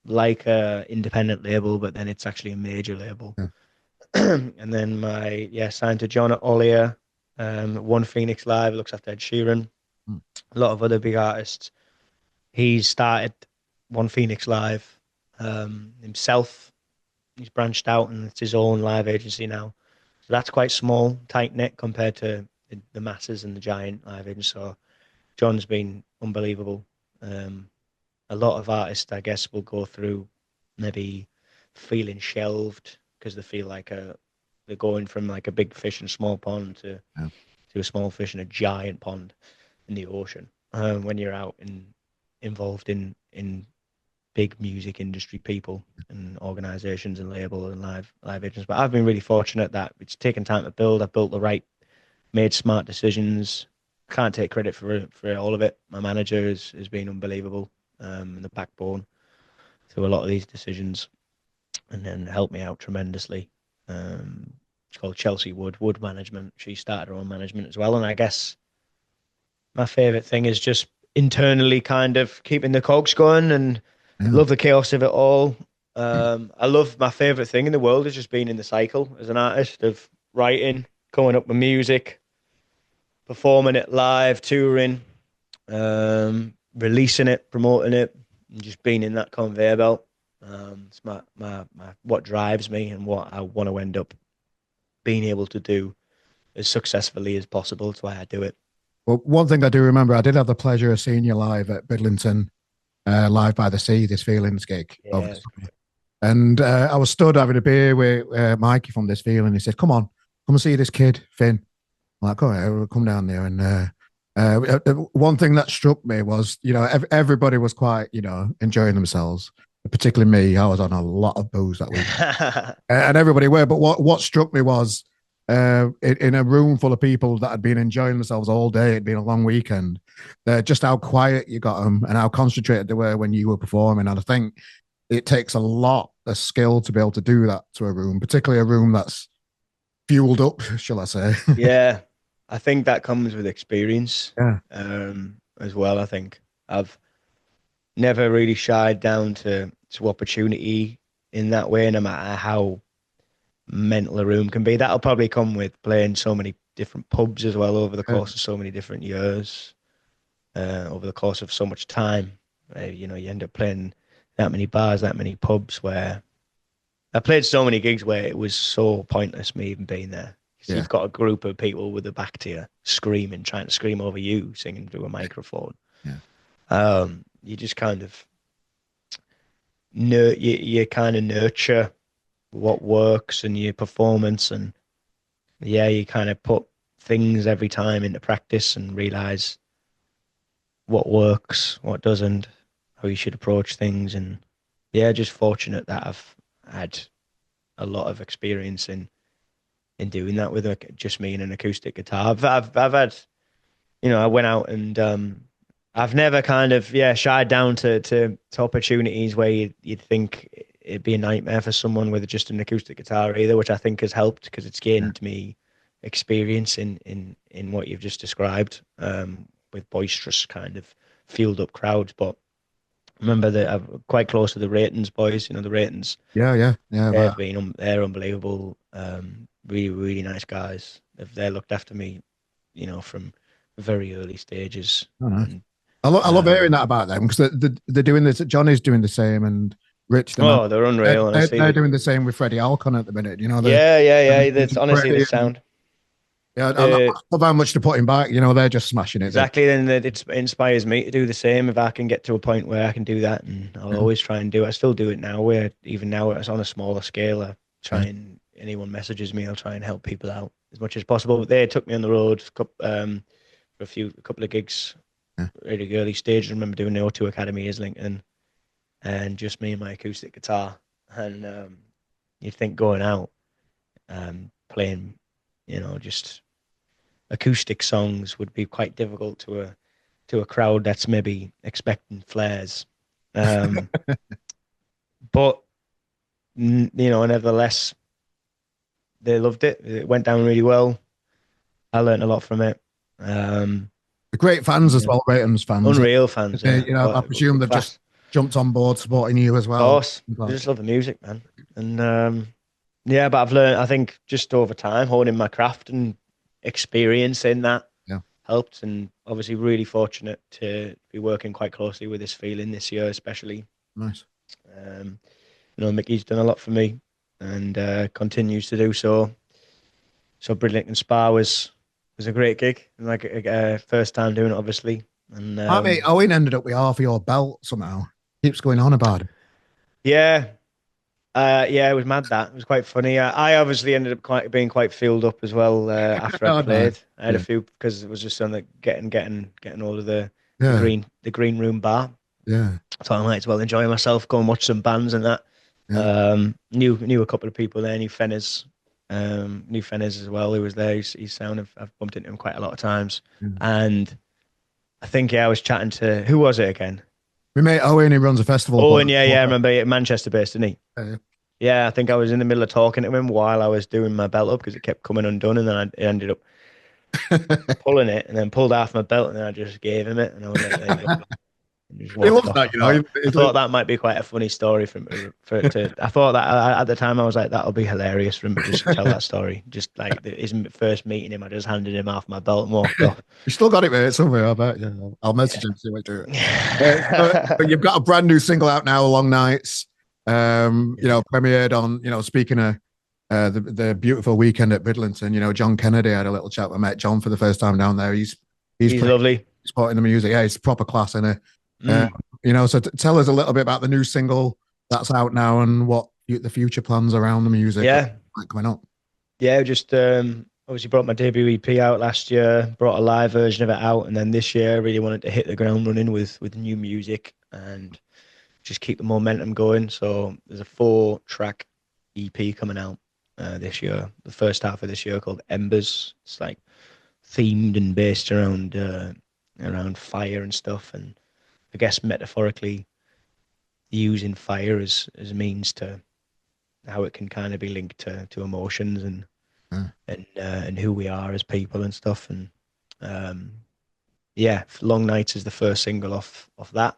like a independent label, but then it's actually a major label. Yeah. And then signed to John at Olia, One Phoenix Live, looks after Ed Sheeran, Mm. a lot of other big artists. He's started One Phoenix Live himself. He's branched out and it's his own live agency now. So that's quite small, tight knit compared to the masses and the giant live agency. So John's been unbelievable. Um, a lot of artists, I guess, will go through maybe feeling shelved because they feel like they're going from like a big fish in a small pond Yeah. to a small fish in a giant pond in the ocean. When you're out and involved in big music industry people and organizations and labels and live agents. But I've been really fortunate that it's taken time to build. I've built made smart decisions. Can't take credit for all of it. My manager has been unbelievable, and the backbone to a lot of these decisions, and then helped me out tremendously. It's called Chelsea Wood Management. She started her own management as well, and I guess my favorite thing is just internally kind of keeping the cogs going and Yeah. love the chaos of it all. I love my favorite thing in the world is just being in the cycle as an artist of writing, coming up with music, performing it live, touring, releasing it, promoting it, and just being in that conveyor belt. It's my what drives me and what I want to end up being able to do as successfully as possible. That's why I do it. Well, one thing I do remember, I did have the pleasure of seeing you live at Bidlington, Live by the Sea, this Feelings gig over Yeah, the summer. And I was stood having a beer with Mikey from this feeling. He said, "Come on, come and see this kid, Finn." I'm like, "All right, we'll come down there." And one thing that struck me was, everybody was quite, enjoying themselves. Particularly me, I was on a lot of booze that week, and everybody were. But what struck me was, in a room full of people that had been enjoying themselves all day, it'd been a long weekend. Just how quiet you got them and how concentrated they were when you were performing. And I think it takes a lot of skill to be able to do that to a room, particularly a room that's fueled up, shall I say? yeah. I think that comes with experience, Yeah. as well. I think I've never really shied down to opportunity. in that way, no matter how mental a room can be. That'll probably come with playing so many different pubs as well over the Yeah. course of so many different years, over the course of so much time. You end up playing that many bars, that many pubs where I played so many gigs where it was so pointless me even being there. Because Yeah. you've got a group of people with their back to you, screaming, trying to scream over you, singing through a microphone. Yeah. You just kind of you kind of nurture what works and your performance, and yeah, you kind of put things every time into practice and realize what works, what doesn't, how you should approach things, and yeah, just fortunate that I've had a lot of experience in doing that with just me and an acoustic guitar. I've had, I went out and I've never kind of shied down to opportunities where you'd think it'd be a nightmare for someone with just an acoustic guitar either, which I think has helped because it's Yeah. gained me experience in what you've just described, with boisterous kind of fueled up crowds. But remember that I'm quite close to the Ratings boys. The Ratings, Yeah. Yeah. Yeah. But, they're unbelievable. Really, really nice guys. They're looked after me, from very early stages. oh, nice. And I love hearing um, that about them because they're doing this. Johnny's doing the same, and Rich the man, oh, they're unreal. Honestly, they're doing the same with Freddie Alcon at the minute. yeah, yeah, yeah. That's and honestly the Freddie and sound. yeah, I The love how much to put him back. They're just smashing it. Exactly, then it inspires me to do the same. If I can get to a point where I can do that, and I'll Yeah. always try and do it. I still do it now. Where even now it's on a smaller scale. I try Yeah. and anyone messages me, I'll try and help people out as much as possible. But they took me on the road for a couple of gigs, Yeah. really early stage. I remember doing the O2 Academy Islington, and just me and my acoustic guitar. And you'd think going out, playing, just acoustic songs would be quite difficult to a crowd that's maybe expecting flares. Um, but nevertheless, they loved it. It went down really well. I learned a lot from it. Um, The great fans as yeah. well, Ratings fans. Unreal fans, yeah. I presume they've just Class. jumped on board supporting you as Of well. course. I just love the music, man. And yeah, but I've learned, I think, just over time, honing my craft and experiencing that Yeah, helped. And obviously, really fortunate to be working quite closely with this feeling this year, especially. nice. Mickey's done a lot for me and continues to do so. So Bridlington Spa was a great gig, and like first time doing it, obviously. And I mean, Owen ended up with half of your belt somehow. Keeps going on about it. yeah, yeah, it was mad. That it was quite funny. I obviously ended up being quite filled up as well after I'd Oh, nice. played. I had a Yeah, few because it was just on the getting all of the yeah, green room bar. yeah, So I might as well enjoy myself, go and watch some bands and that. yeah. Knew a couple of people there, knew Fenners as well, who was there. He's sound I've bumped into him quite a lot of times. Yeah. And I think I was chatting to who was it again? We mate Owen, he runs a festival Oh, called and yeah, I remember Manchester based, didn't he? uh, Yeah, I think I was in the middle of talking to him while I was doing my belt up because it kept coming undone, and then I ended up pulling it and then pulled off my belt, and then I just gave him it, and I was like, "There you go." And just He walked loves off. that, you know. I thought that might be quite a funny story for it to. I thought that at the time I was like, that'll be hilarious for him to just tell that story. Just like his first meeting him, I just handed him off my belt and walked off. You still got it, mate, somewhere. I bet. Yeah, I'll message him see what do it. But Yeah. you've got a brand new single out now, Long Nights. Premiered on. Speaking of the beautiful weekend at Bridlington. John Kennedy had a little chat. I met John for the first time down there. He's He's pretty lovely. supporting the music. Yeah, it's proper class in it. Mm. So tell us a little bit about the new single that's out now and what the future plans around the music Yeah. like coming up. Yeah, just obviously brought my debut EP out last year, brought a live version of it out, and then this year I really wanted to hit the ground running with new music and just keep the momentum going. So there's a 4-track EP coming out this year, the first half of this year called Embers. It's like themed and based around fire and stuff, and I guess metaphorically using fire as a means to how it can kind of be linked to emotions and Yeah. and who we are as people and stuff. And um, yeah, Long Nights is the first single off that.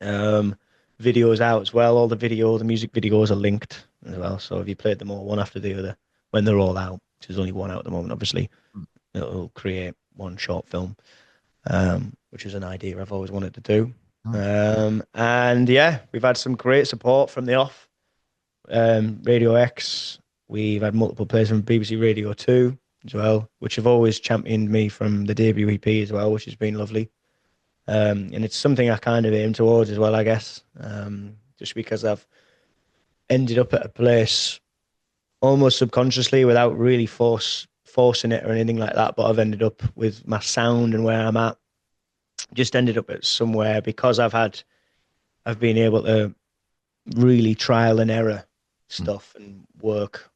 Um, videos out as well. All the music videos are linked as well. So if you played them all one after the other, when they're all out, which there's only one out at the moment, obviously, it'll create one short film, which is an idea I've always wanted to do. Nice. And yeah, we've had some great support from the off. Radio X, we've had multiple players from BBC Radio 2 as well, which have always championed me from the debut EP as well, which has been lovely. And it's something I kind of aim towards as well, I guess. Just because I've ended up at a place almost subconsciously without really forcing it or anything like that, but I've ended up with my sound and where I'm at. Just ended up at somewhere because I've been able to really trial and error stuff and work,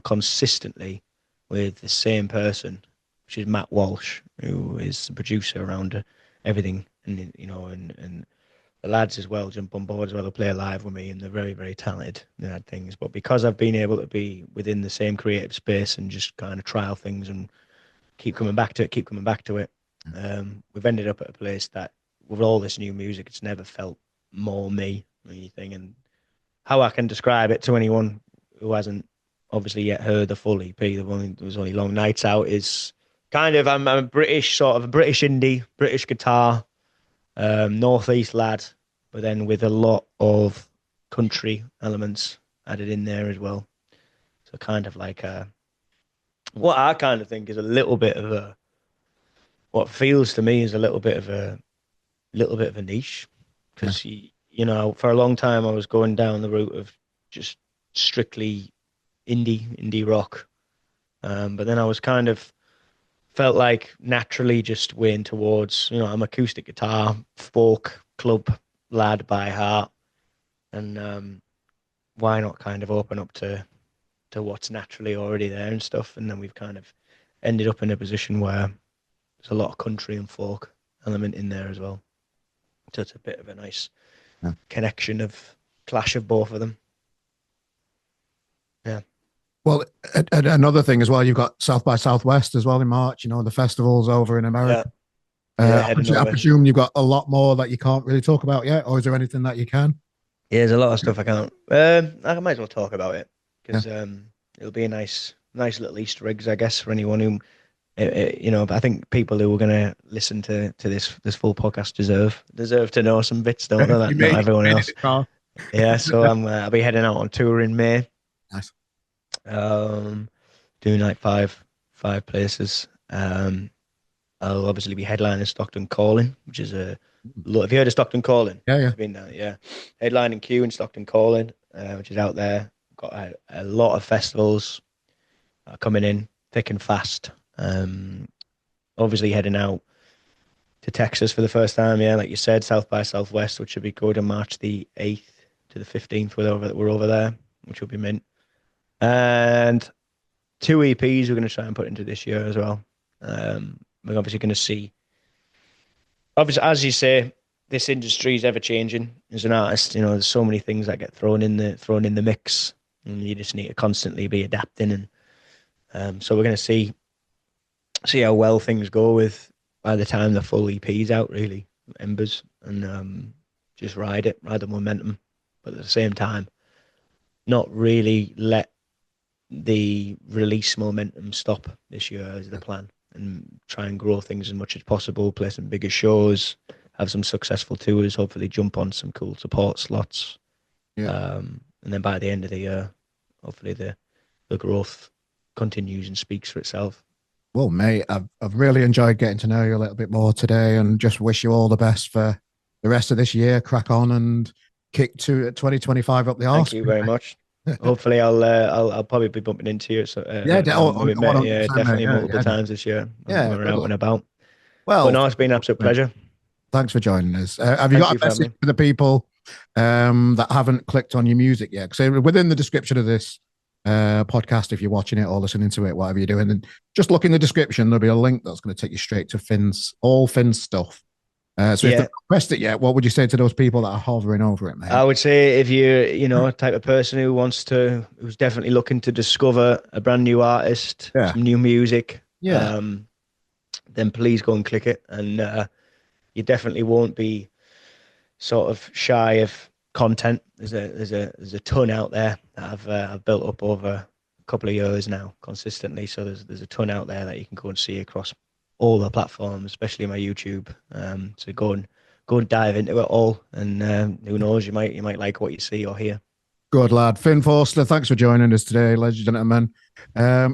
consistently with the same person, which is Matt Walsh, who is the producer around everything, and the lads as well jump on board as well to play live with me, and they're very, very talented at things. But because I've been able to be within the same creative space and just kind of trial things and keep coming back to it, we've ended up at a place that with all this new music, it's never felt more me or anything. And how I can describe it to anyone who hasn't obviously yet heard the full EP, there's only Long Nights Out, is kind of, I'm a British indie, British guitar, northeast lad, but then with a lot of country elements added in there as well. So kind of like what I kind of think is a little bit of what feels to me is a little bit of a niche, because for a long time I was going down the route of just strictly indie rock, but then I was kind of felt like naturally just weighing towards, I'm acoustic guitar, folk, club lad by heart. And why not kind of open up to what's naturally already there and stuff. And then we've kind of ended up in a position where there's a lot of country and folk element in there as well. So it's a bit of a nice connection of clash of both of them. Yeah. Well, another thing as well, you've got South by Southwest as well in March, the festivals over in America. I presume you've got a lot more that you can't really talk about yet, or is there anything that you can? Yeah, there's a lot of stuff I can't. I might as well talk about it because it'll be a nice little Easter eggs, I guess, for anyone who, I think people who are going to listen to this full podcast deserve to know some bits, don't they? That not everyone else. Yeah, so I'll be heading out on tour in May. Nice. Doing like five places. I'll obviously be headlining Stockton Calling, which is have you heard of Stockton Calling? Yeah. It's been headlining Q in Stockton Calling, which is out there. Got a lot of festivals coming in thick and fast. Obviously heading out to Texas for the first time. Yeah, like you said, South by Southwest, which should be good on March the 8th to the 15th. We're over there, which will be mint. And 2 EPs we're going to try and put into this year as well. We're obviously going to see. Obviously, as you say, this industry is ever changing. As an artist, there's so many things that get thrown in the mix, and you just need to constantly be adapting. And so we're going to see how well things go with by the time the full EP's out, really, Embers, and just ride the momentum, but at the same time, not really let the release momentum stop this year is the plan, and try and grow things as much as possible, play some bigger shows, have some successful tours, hopefully jump on some cool support slots. And then by the end of the year, hopefully the growth continues and speaks for itself. Well, mate, I've really enjoyed getting to know you a little bit more today, and just wish you all the best for the rest of this year. Crack on and kick to 2025 up the arse. Thank you very much. Hopefully, I'll probably be bumping into you. So definitely multiple times this year. When we're out and about. Well, but no, it's been an absolute pleasure. Thanks for joining us. Have you got a message for the people that haven't clicked on your music yet? Because within the description of this podcast, if you're watching it or listening to it, whatever you're doing, and just look in the description, there'll be a link that's going to take you straight to all Finn's stuff. So if they've pressed it yet, what would you say to those people that are hovering over it, mate? I would say if you're, a type of person who's definitely looking to discover a brand new artist, some new music, then please go and click it. And you definitely won't be sort of shy of content. There's a ton out there that I've built up over a couple of years now consistently. So there's a ton out there that you can go and see across all the platforms, especially my YouTube. So go and dive into it all, and who knows, you might like what you see or hear. Good lad. Finn Forster, thanks for joining us today, ladies and gentlemen.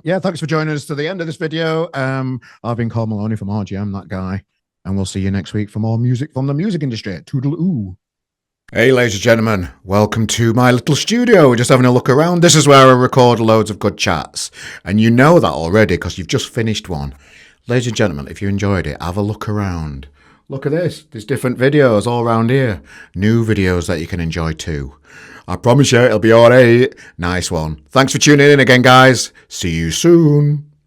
Yeah, thanks for joining us to the end of this video. I've been Carl Maloney from RGM, that guy. And we'll see you next week for more music from the music industry. Toodle-oo. Hey, ladies and gentlemen, welcome to my little studio. We're just having a look around. This is where I record loads of good chats. And you know that already because you've just finished one. Ladies and gentlemen, if you enjoyed it, have a look around. Look at this. There's different videos all around here. New videos that you can enjoy too. I promise you it'll be all right. Nice one. Thanks for tuning in again, guys. See you soon.